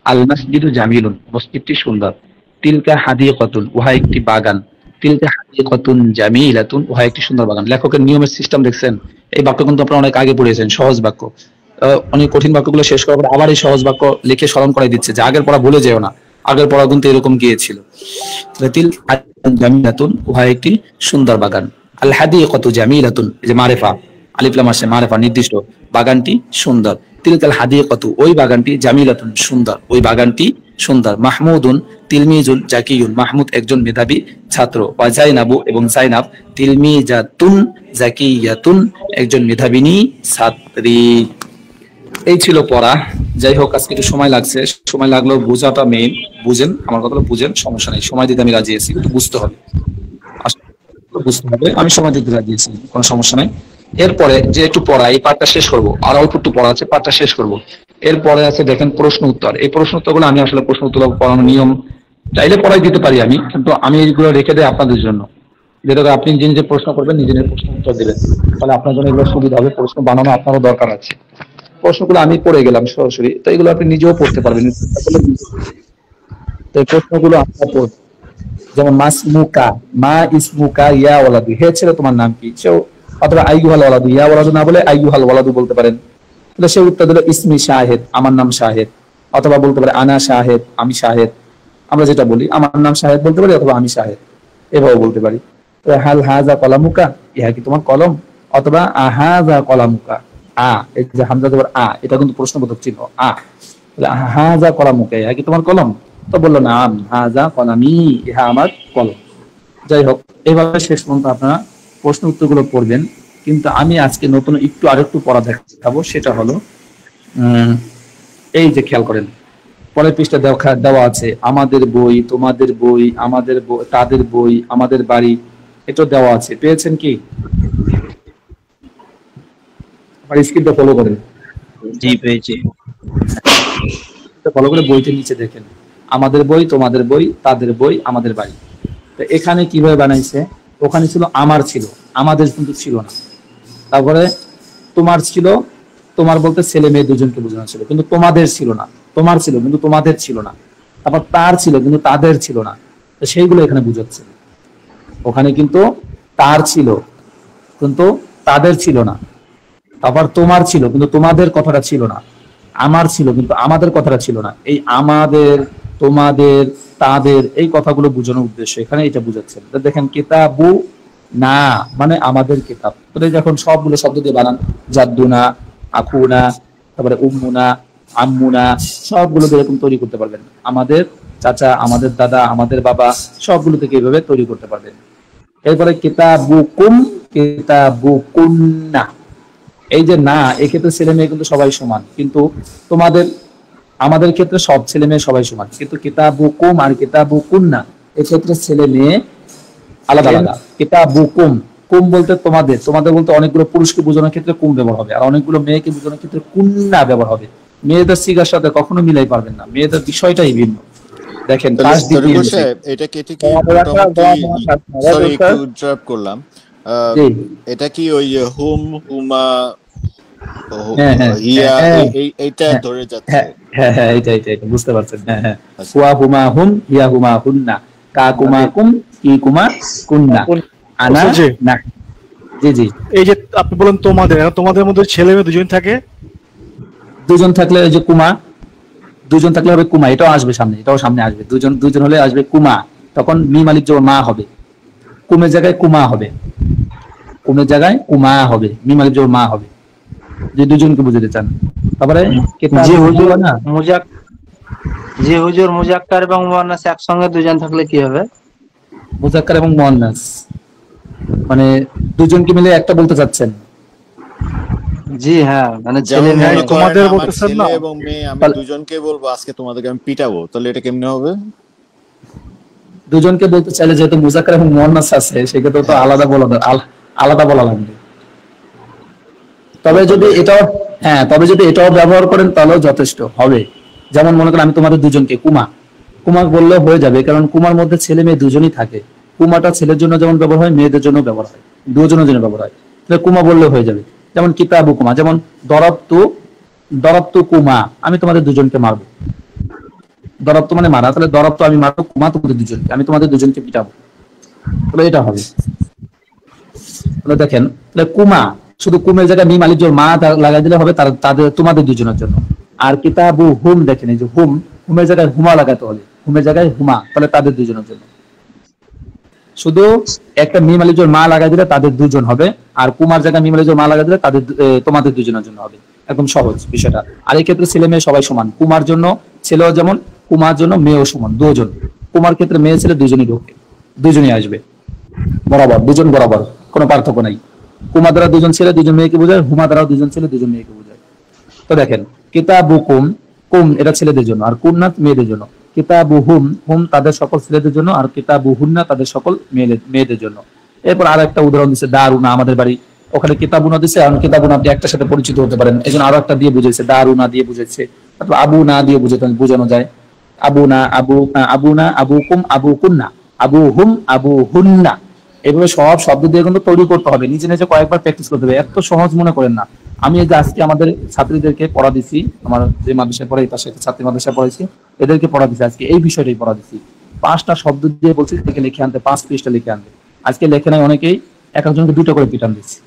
আল মাসজিদু জামিলুন, মসজিদটি সুন্দর। তিলকা হাদিকাতুন, উহা একটি বাগান। তিলকা হাদিকাতুন জামিলাতুন, উহা একটি সুন্দর বাগান। লেখকের নিয়মের সিস্টেম দেখছেন? এই বাক্য কিন্তু আপনারা অনেক আগে পড়েছেন, সহজ বাক্য। অনেক কঠিন বাক্যগুলো শেষ করার পর আবার এই সহজ বাক্য লিখে স্মরণ করাই দিচ্ছে যে আগের পড়া ভুলে যেও না, আগের পড়া কিন্তু এরকম গিয়েছিল। তিলকা হাদিকাতুন জামিলাতুন, উহা একটি সুন্দর বাগান। আল হাদিকাতু জামিলাতুন, এই যে মারিফা, আলিফ লাম আসে, মারিফা নির্দিষ্ট, বাগানটি সুন্দর। তিলকাল হাদিকাতু, ওই বাগানটি, জামিলাতুন সুন্দর, ওই বাগানটি সুন্দর। মাহমুদুন তিলমিজুন জাকিয়ুন, মাহমুদ একজন মেধাবী ছাত্র। ওয়া জাইনাবু, এবং জাইনাব, তিলমিজাতুন জাকিয়াতুন, একজন মেধাবিনী ছাত্রী। এই ছিল পড়া। যাই হোক, আজকে একটু সময় লাগছে, সময় লাগলেও বোঝাটা মেইন। বুঝেন আমার কথাটা, বুঝেন, সমস্যা নেই, সময় দিতে আমি রাজি আছি, কিন্তু বুঝতে হবে, বুঝতে হবে। আমি সময় দিতে রাজি আছি, কোনো সমস্যা নাই। এরপরে যে একটু পড়া, এই পাঠটা শেষ করব, আর অল্প একটু পড়া আছে, পাঠটা শেষ করব। এরপরে আছে দেখেন প্রশ্ন উত্তর। এই প্রশ্ন উত্তরগুলো আমি আসলে প্রশ্ন উত্তর পড়ানোর নিয়ম চাইলে পড়াই দিতে পারি আমি, কিন্তু আমি এইগুলো রেখে দেই আপনাদের জন্য, যেটা আপনি নিজে নিজে প্রশ্ন করবেন, নিজে নিজে প্রশ্ন উত্তর দেবেন, তাহলে আপনার জন্য এগুলো সুবিধা হবে। প্রশ্ন বানানো আপনারও দরকার আছে। প্রশ্নগুলো আমি পড়ে গেলাম সরাসরি, তো এগুলো আপনি নিজেও পড়তে পারবেন। তো এই প্রশ্নগুলো আপনার পড়বেন। যেমন মাসমুকা, মা ইসমুকা ইয়া ওয়ালাদু, হে ছেলে তোমার নাম কি? সেও অথবা আইয়ুহাল ওয়ালাদু, ইয়া ওয়ালাদু না বলে আইয়ুহাল ওয়ালাদু বলতে পারেন। তাহলে সে উত্তর দিল ইসমি শাহেদ, আমার নাম শাহেদ। অথবা বলতে পারে আনা শাহেদ, আমি শাহেদ। আমরা যেটা বলি আমার নাম শাহেদ বলতে পারি, অথবা আমি শাহেদ, এভাবে বলতে পারি। হাল হাজা কলামুকা, ইহা কি তোমার কলম? অথবা আহাজা কলামুকা, আ, এই যে হামজা জবর আ, এটা কিন্তু প্রশ্নবোধক চিহ্ন, আ। হাজা কলামুকা, ইহা কি তোমার কলম? তো বললো না, হাজা কলামি, ইহা আমার কলম। যাই হোক, এইভাবে শেষ পর্যন্ত আপনারা প্রশ্ন উত্তরগুলো পড়বেন। কিন্তু আমি আজকে নতুন একটু আরেকটু পড়া দেখাবো, সেটা হলো এই যে খেয়াল করেন, পরের পৃষ্ঠা দেওয়া আছে আমাদের বই, তোমাদের বই, আমাদের বই, তাদের বই, আমাদের বাড়ি, এটা দেওয়া আছে। পেয়েছেন কি? আমার স্ক্রিনটা ফলো করেন। জি পেয়েছি। ফলো করে বইটির নিচে দেখেন আমাদের বই, তোমাদের বই, তাদের বই, আমাদের বাড়ি। তো এখানে কিভাবে বানাইছে? ওখানে ছিল আমার, ছিল আমাদের কিন্তু ছিল না। তারপরে তোমার ছিল, তোমার বলতে ছেলে মেয়ে দুজনকে বোঝানো ছিল, কিন্তু তোমাদের ছিল না। তোমার ছিল কিন্তু তোমাদের ছিল না। তারপর তার ছিল কিন্তু তাদের ছিল না। তো সেইগুলো এখানে বুঝাচ্ছে। ওখানে কিন্তু তার ছিল কিন্তু তাদের ছিল না। তারপর তোমার ছিল কিন্তু তোমাদের কথাটা ছিল না। আমার ছিল কিন্তু আমাদের কথাটা ছিল না। এই আমাদের, তোমাদের, তাদের, এই কথাগুলো বোঝানোর উদ্দেশ্য এখানে এটা বুঝাচ্ছে। দেখেন কিতাবু না মানে আমাদের কিতাব। তো যখন সবগুলো শব্দ দিয়ে বানান, জাদ্দুনা, আখুনা, তারপরে উম্মুনা, আম্মুনা, সবগুলো এরকম তৈরি করতে পারবেন। আমাদের চাচা, আমাদের দাদা, আমাদের বাবা, সবগুলো থেকে এইভাবে তৈরি করতে পারবেন। এরপরে কিতাবুকুম, কিতাবুকুন্না, এই যে না, এক্ষেত্রে ছেলে মেয়ে কিন্তু সবাই সমান, কিন্তু তোমাদের, আমাদের ক্ষেত্রে সব ছেলে মেয়ে সবাই সমান, কিন্তু কিতাবুকুম আর কিতাবুকুন্না এক্ষেত্রে ছেলে মেয়ে আলাদা আলাদা। কিতাবুকুম, কুম বলতে তোমাদের, তোমাদের বলতে অনেকগুলো পুরুষকে বোঝানোর ক্ষেত্রে কুম ব্যবহার হবে, আর অনেকগুলো মেয়েকে বোঝানোর ক্ষেত্রে কুন্না ব্যবহার হবে। মেয়েদের সিগার সাথে কখনো মিলাই পারবেন না, মেয়েদের বিষয়টাই ভিন্ন। দেখেন এটা কি সরি একটু ইন্টারাপ্ট করলাম, এটা কি ওই হুম, হুমা, হিয়া, এইটা ধরে যাচ্ছে? হ্যাঁ হ্যাঁ, এটা বুঝতে পারছেন। হ্যাঁ হ্যাঁ, হুয়া হুমা হুম, হিয়া হুমা হুন্না, কা কুমা কুম, কি কুমা কুন্না, আনা না। জি জি, এই যে আপনি বলেন তোমাদের, তোমাদের মধ্যে ছেলে মেয়ে দুজন থাকে, দুজন থাকলে ওই যে কুমা, দুজন থাকলে হবে কুমা, এটাও আসবে সামনে, এটাও সামনে আসবে। দুজন হলে আসবে কুমা, তখন মি মালিক জবর মা হবে, কুমের জায়গায় কুমা হবে, কুমের জায়গায় কুমা হবে, মি মালিক জবর মা হবে, যে দুজনকে বুঝাতে চান। তারপরে জি হুজুর না জি হুজুর, মুজাক্কার এবং মুয়ান্নাস একসঙ্গে দুজন থাকলে কি হবে? মুজাক্কার এবং মুয়ান্নাস মানে দুজনকে মিলে একটা বলতে চাচ্ছেন? জি হ্যাঁ, মানে ছেলে মেয়ে তোমাদের বলতেছেন না, এবং মেয়ে আমি দুজনকে বলবো আজকে তোমাদেরকে আমি পিটাবো, তাহলে এটা কেমনে হবে? দুজনকে বলতে চাইলে যেহেতু মুজাক্কার এবং মুয়ান্নাস আছে, সেক্ষেত্রে তো আলাদা বলা লাগবে। তবে যদি এটাও ব্যবহার করেন তাহলেও যথেষ্ট হবে। যেমন মনে করেন আমি তোমাদের দুজনকে কুমা বললেও হয়ে যাবে, কারণ কুমার মধ্যে ছেলে মেয়ে দুজনই থাকে। কুমাটা ছেলের জন্য যেমন ব্যবহার হয়, মেয়েদের জন্য ব্যবহার হয়, দুজনের জন্য ব্যবহার হয়। তাহলে কুমা বললেও হয়ে যাবে। যেমন কিতাবু কুমা, যেমন দরাবতু কুমা, আমি তোমাদের দুজনকে মারবো। দরব তো মানে মারা, তাহলে দরব তো আমি মারবো কুমা তোমাদের দুজনকে, আমি তোমাদের দুজনকে পিটাবো, তাহলে এটা হবে। তাহলে দেখেন, তাহলে কুমা, শুধু কুমের জায়গায় মিম আলিফ জবর মা লাগাই দিলে হবে তাদের তোমাদের দুজনের জন্য। আর কিতাবু হুম, দেখেন এই যে হুম, হুমের জায়গায় হুমা লাগাতে হবে, হুমের জায়গায় হুমা, তাহলে তাদের দুজনের জন্য। শুধু একটা মিম আলিফ জবর মা লাগাই দিলে তাদের দুজন হবে, আর কুমার জায়গায় মিম আলিফ জবর মা লাগাই দিলে তাদের তোমাদের দুজনের জন্য হবে। একদম সহজ বিষয়টা। আর এই ক্ষেত্রে ছেলে মেয়ে সবাই সমান, কুমার জন্য ছেলেও যেমন, কুমার জন্য মেয়েও সমান, দুজন। কুমার ক্ষেত্রে মেয়ে ছেলে দুজনই ঢোকে, দুজনই আসবে বরাবর, দুজন বরাবর, কোনো পার্থক্য নাই। কুমা দ্বারা দুজন ছেলে দুজন মেয়েকে বোঝায়, হুমা দ্বারা দুজন ছেলে দুজন মেয়েকে বোঝায়। তো দেখেন কিতাবুকুম, কুম এটা ছেলেদের জন্য, আর কুন্নাত মেয়েদের জন্য। কিতাবুহুম, হুম তাদের সকল ছেলেদের জন্য, আর কিতাবুহুন্না তাদের সকল মেয়েদের জন্য। এরপর আর একটা উদাহরণ দিচ্ছে দারুনা, আমাদের বাড়ি, ওখানে কিতাবুনা দিচ্ছে, আর কিতাবুনা আপনি একটার সাথে পরিচিত হতে পারেন, এই জন্য আরো একটা দিয়ে বুঝেছে, দারুনা দিয়ে বুঝেছে, অথবা আবু না দিয়ে বোঝানো যায়। আবুনা, আবুনা, আবুকুম, আবুকুন্না, আবুহুম, আবুহুন্না, এভাবে সব শব্দ দিয়ে কিন্তু তৈরি করতে হবে, নিজে নিজে কয়েকবার প্র্যাকটিস করতে হবে। এত সহজ মনে করেন না। আমি এই যে আজকে আমাদের ছাত্রীদেরকে পড়া দিছি, আমার যে মাদ্রাসায় পড়াই পাশে ছাত্রী মাদ্রাসায় পড়াইছি, এদেরকে পড়া দিছি, আজকে এই বিষয়টাই পড়া দিছি। 5টা শব্দ দিয়ে বলছি থেকে লিখে আনতে, 5 পৃষ্ঠা লিখে আনতে। আজকে লেখে নাই অনেকেই, এক একজনকে 2টা করে পিটান দিচ্ছি,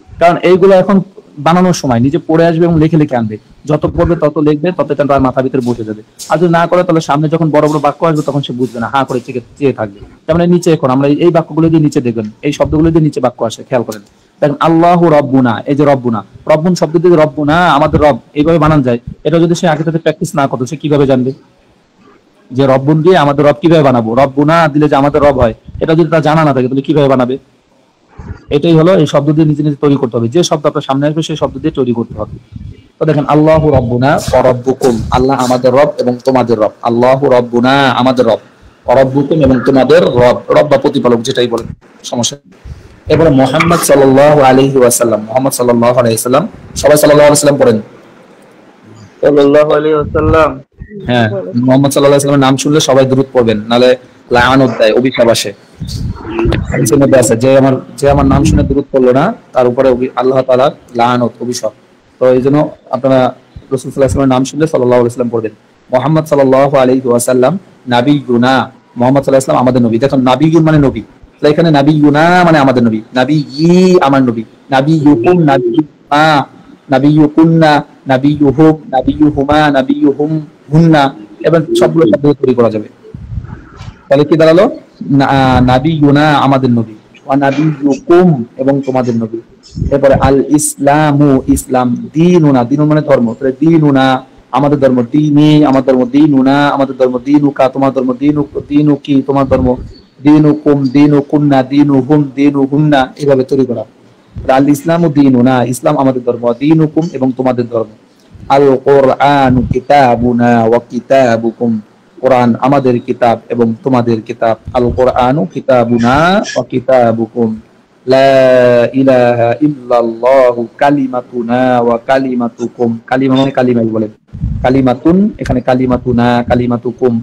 কারণ এইগুলো এখন বানানোর সময় নিজে পড়ে আসবে এবং লিখে লিখে আনবে, যত পড়বে তত লিখবে, তত এটা তার মাথার ভিতরে বসে যাবে। আর যদি না করে তাহলে সামনে যখন বড় বড় বাক্য আসবে তখন সে বুঝবে না, হা করে চেয়ে থাকবে। যেমন নিচে এখন আমরা এই বাক্যগুলো দিয়ে নিচে দেখবেন, এই শব্দগুলো দিয়ে নিচে বাক্য আসে, খেয়াল করেন। দেখেন আল্লাহু রব্বুনা, এই যে রব্বুনা, রব্বুন শব্দ দিয়ে রব্বুনা আমাদের রব এইভাবে বানান যায়, এটা যদি সে আগে থেকে প্র্যাকটিস না করতো সে কিভাবে জানবে যে রব্বুন দিয়ে আমাদের রব কিভাবে বানাবো, রব্বুনা দিলে যে আমাদের রব হয়, এটা যদি তার জানা না থাকে তাহলে কিভাবে বানাবে? এটাই হলো, এই শব্দ দিয়ে নিজে নিজে তৈরি করতে হবে, যে শব্দ আপনার সামনে আসবে সেই শব্দ দিয়ে তৈরি করতে হবে। তো দেখেন আল্লাহু রব্বুনা ওয়া রব্বুকুম, আল্লাহ আমাদের রব এবং তোমাদের রব। আল্লাহু রব্বুনা আমাদের রব, ওয়া রব্বুকুম এবং তোমাদের রব, রব বা প্রতিপালক যেটাই বলেন, সমস্যা। এরপরে মুহাম্মদ সাল্লাল্লাহু আলাইহি ওয়াসাল্লাম, মুহাম্মদ সাল্লাল্লাহু আলাইহি ওয়াসাল্লাম, সবাই সাল্লাল্লাহু আলাইহি ওয়াসাল্লাম পড়েন। সাল্লাল্লাহু আলাইহি ওয়াসাল্লাম। হ্যাঁ, মুহাম্মদ সাল্লাল্লাহু আলাইহি ওয়াসাল্লামের নাম শুনলে সবাই দুরূদ পড়বেন, নালে লাআনত দেয়, অভিশাপ আসে। হাদিসের মধ্যে আছে যে আমার নাম শুনে দুরূদ পড়লো না তার উপরে আল্লাহ তাআলার লাআনত, অভিশাপ। তো এইজন্য আপনারা রাসূল সাল্লাল্লাহু আলাইহি ওয়াসাল্লামের নাম শুনলে সাল্লাল্লাহু আলাইহি ওয়াসাল্লাম পড়বেন। মুহাম্মদ সাল্লাল্লাহু আলাইহি ওয়াসাল্লাম নাবিয়ুনা, মুহাম্মদ সাল্লাল্লাহু আলাইহি ওয়াসাল্লাম আমাদের নবী। দেখুন নাবিয়ুন মানে নবী, তাহলে এখানে নাবিয়ুনা মানে আমাদের নবী, নাবিয়্যি আমার নবী, নাবিয়্যুকুম নাবিয়্যুমা, নাবিয়্যুকুন্না, নাবিয়্যুহুম, নাবিয়্যুহুমা, নাবিয়্যুহুম হুন্না, এবং সবগুলো শব্দ তৈরি করা যাবে। তাহলে কি দাঁড়ালো? নাবিয়ুনা আমাদের নবী, ওয়া নাবিয়্যুকুম এবং তোমাদের নবী। এরপরে আল ইসলামু ইসলাম, দীনুনা দীন মানে ধর্ম, তাহলে দীনুনা আমাদের ধর্ম, দীনি আমার ধর্ম, দীনুনা আমাদের ধর্ম, দীনুকা তোমার ধর্ম, দীনুকি তোমার ধর্ম, দীনুকুম দীনুকুন্না, দীনুহুম দীনুহুন্না, এভাবে তৈরি করা। আল ইসলামু দীনুনা ইসলাম আমাদের ধর্ম, দীনুকুম এবং তোমাদের ধর্ম। আল কোরআনু কিতাবুনা ওয়া কিতাবুকুম, কোরআন আমাদের কিতাব এবং তোমাদের কিতাব। আল কোরআনু কিতাবুনা ওয়া কিতাবুকুম। লা ইলাহা ইল্লাল্লাহু কালিমাতুনা ওয়া কালিমাতুকুম, কালিমা মানে কালিমাই বলেন, কালিমাতুন এখানে কালিমাতুনা কালিমাতুকুম,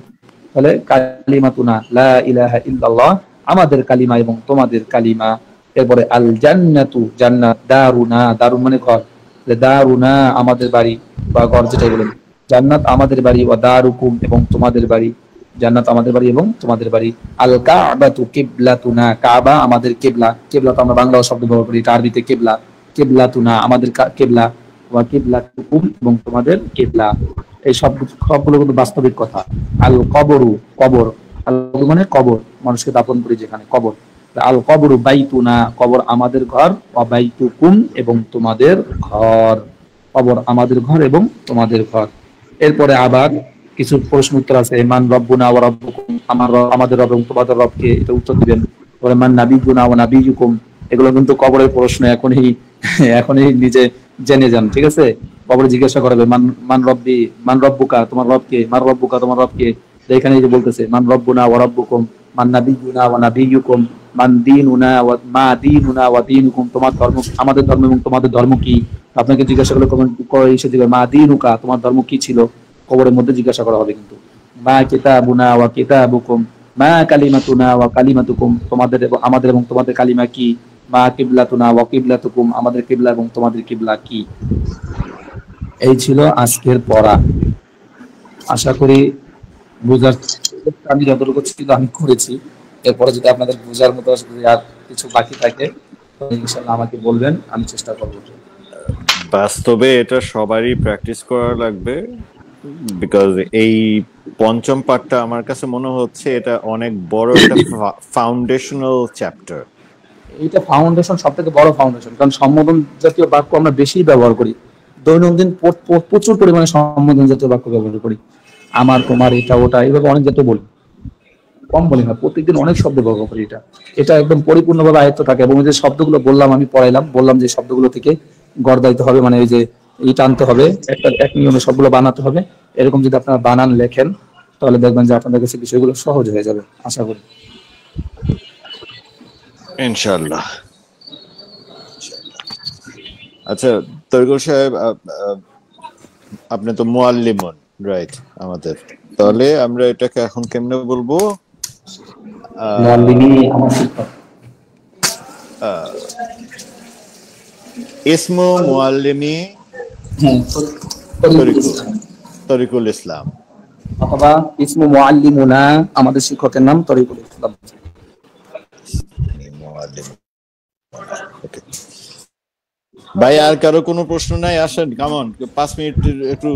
তাহলে কালিমাতুনা লা ইলাহা ইল্লাল্লাহ আমাদের কালিমা এবং তোমাদের কালিমা। এরপরে আল জান্নাতু জান্নাত, দারুনা দারুন মানে ঘর, দারুনা আমাদের বাড়ি বা ঘর যেটাই বলেন, জান্নাত আমাদের বাড়ি, ওয়া দারুকুম এবং তোমাদের বাড়ি, জান্নাত আমাদের বাড়ি এবং তোমাদের বাড়ি। আল কাবাতু কিবলাতুনা, কাবা আমাদের কিবলা, কিবলা তো আমরা বাংলা শব্দ ব্যবহার করি, এটা আরবিতে কিবলা, কিবলাতুনা আমাদের কিবলা, ওয়া কিবলাতুকুম এবং তোমাদের কিবলা। এই সবগুলো কিন্তু বাস্তবিক কথা। আল কবরু কবর, আল মানে কবর, মানুষকে দাফন করি যেখানে, কবর। আল কবরু বাইতুনা কবর আমাদের ঘর, ওয়া বাইতুকুম এবং তোমাদের ঘর, কবর আমাদের ঘর এবং তোমাদের ঘর। এরপরে আবার কিছু প্রশ্ন উত্তর আছে, মান রব্বুনা ওয়া রব্বুকুম, আমাদের রব এবং তোমাদের রবকে, এটা উত্তর দিবেন। পরে মান নাবিয়ুনা ওয়া নাবিয়ুকুম, এগুলো কিন্তু কবরের প্রশ্ন, এখনই নিজে জেনে যান, ঠিক আছে? কবরে জিজ্ঞাসা করবে মান রব্বি, মান রব্বুকা তোমার রবকে, মান রব্বুকা তোমার রবকে। এখানে যে বলতেছে মান রব্বুনা ওয়া রব্বুকুম, মান নাবিয়ুনা ওয়া নাবিয়ুকুম, মান দীনুনা ওয়া মা দীনুনা ওয়া দীনুকুম, তোমার ধর্ম আমাদের ধর্ম এবং তোমাদের ধর্ম কি। আপনাকে জিজ্ঞাসা করলে কমেন্ট করে এসে দিবে মা দীনুকা তোমার ধর্ম কি ছিল, কবরের মধ্যে জিজ্ঞাসা করা হবে। কিন্তু মা কিতাবুনা ওয়া কিতাবুকুম, মা কালিমাতুনা ওয়া কালিমাতুকুম, তোমাদের এবং আমাদের এবং তোমাদের কালিমা কি। মা কিবলাতুনা ওয়া কিবলাতুকুম, আমাদের কিবলা এবং তোমাদের কিবলা কি। এই ছিল আজকের পড়া। আশা করি বোঝার আমি যতটুকু ছিল আমি করেছি। এরপরে যদি আপনাদের বোঝার মতো যদি আর কিছু বাকি থাকে তাহলে ইনশাআল্লাহ আমাকে বলবেন, আমি চেষ্টা করবো। বাস্তবে এটা সবারই প্র্যাকটিস করা লাগবে, বিকজ এই পঞ্চম পার্টটা আমার কাছে মনে হচ্ছে এটা অনেক বড় একটা ফাউন্ডেশনাল চ্যাপ্টার। এইটা ফাউন্ডেশন, সব থেকে বড় ফাউন্ডেশন, কারণ সম্বোধন জাতীয় বাক্য আমরা বেশি ব্যবহার করি দৈনন্দিন, প্রচুর পরিমাণে সম্বোধন জাতীয় বাক্য ব্যবহার করি। আমার, তোমার, এটা, ওটা, এইভাবে অনেক জাতীয় বলি, কম বলি না, প্রত্যেকদিন অনেক শব্দ ব্যবহার করি। এটা একদম পরিপূর্ণভাবে আয়ত্ত থাকে। এবং যে শব্দগুলো বললাম, আমি পড়াইলাম, বললাম যে শব্দগুলো থেকে গড়াইতে হবে, মানে এই যে টানতে হবে, একটা এক নিয়মে সবগুলো বানাতে হবে। এরকম যদি আপনারা বানান লেখেন তাহলে দেখবেন যে আপনাদের কাছে বিষয়গুলো সহজ হয়ে যাবে, আশা করি ইনশাআল্লাহ। আচ্ছা তরিকুল সাহেব, আপনি তো মুআল্লিমুন, রাইট আমাদের, তাহলে আমরা এটাকে এখন কেমনে বলবো? ইসমু মুআল্লিমি তরিকুল ইসলাম, অথবা ইসমু মুআল্লিমুনা, আমাদের শিক্ষকের নাম তরিকুল ইসলাম। ভাই আর কারো কোনো প্রশ্ন নাই? আসেন, কামন 5 মিনিট একটু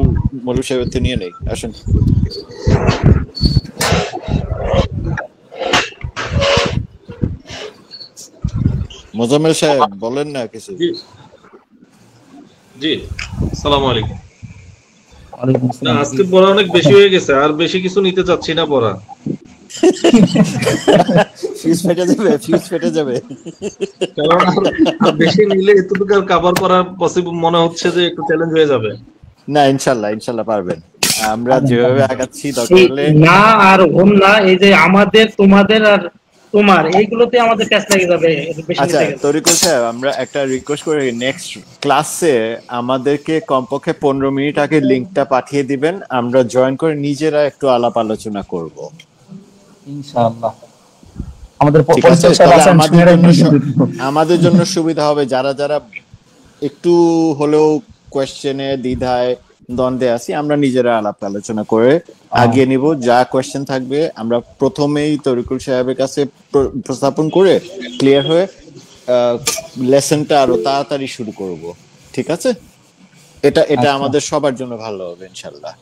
মৌলভী সাহেবকে নিয়ে নেই, আসেন। মোজাম্মেল সাহেব বলেন না কিছু। জি আসসালামু আলাইকুম। আজকে পড়া অনেক বেশি হয়ে গেছে, আর বেশি কিছু নিতে চাচ্ছি না পড়া। ফিউজ ফেটে যাবে কারণ আর বেশি নিলে এতটুকু আর কভার করা পসিবল মনে হচ্ছে যে একটু চ্যালেঞ্জ হয়ে যাবে। না ইনশাআল্লাহ পারবেন। আমরা যেভাবে আগাচ্ছি দরকার হলে না আর হোম না, এই যে আমাদের, তোমাদের আর তোমার, এইগুলোতে আমাদের ক্যাশ লেগে যাবে। আচ্ছা তরিকুল সাহেব, আমরা একটা রিকোয়েস্ট করি, নেক্সট ক্লাসে আমাদেরকে কমপক্ষে 15 মিনিট আগে লিংকটা পাঠিয়ে দিবেন, আমরা জয়েন করে নিজেরা একটু আলাপ আলোচনা করব ইনশাআল্লাহ। আমাদের জন্য সুবিধা হবে, যারা যারা একটু হলেও কোয়েশ্চেনে দ্বিধায় দ্বন্দ্বে আছি, আমরা নিজেরা আলাপ আলোচনা করে আগিয়ে নিব। যা কোয়েশ্চেন থাকবে আমরা প্রথমেই তরিকুল সাহেবের কাছে উপস্থাপন করে ক্লিয়ার হয়ে লেসনটা আরো তাড়াতাড়ি শুরু করব। ঠিক আছে? এটা আমাদের সবার জন্য ভালো হবে ইনশাআল্লাহ।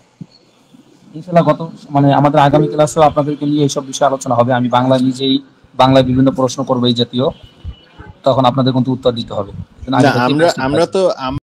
গত মানে আমাদের আগামী ক্লাসেও আপনাদেরকে নিয়ে এইসব বিষয়ে আলোচনা হবে। আমি বাংলায় বিভিন্ন প্রশ্ন করবো এই জাতীয়, তখন আপনাদের কিন্তু উত্তর দিতে হবে। আমরা তো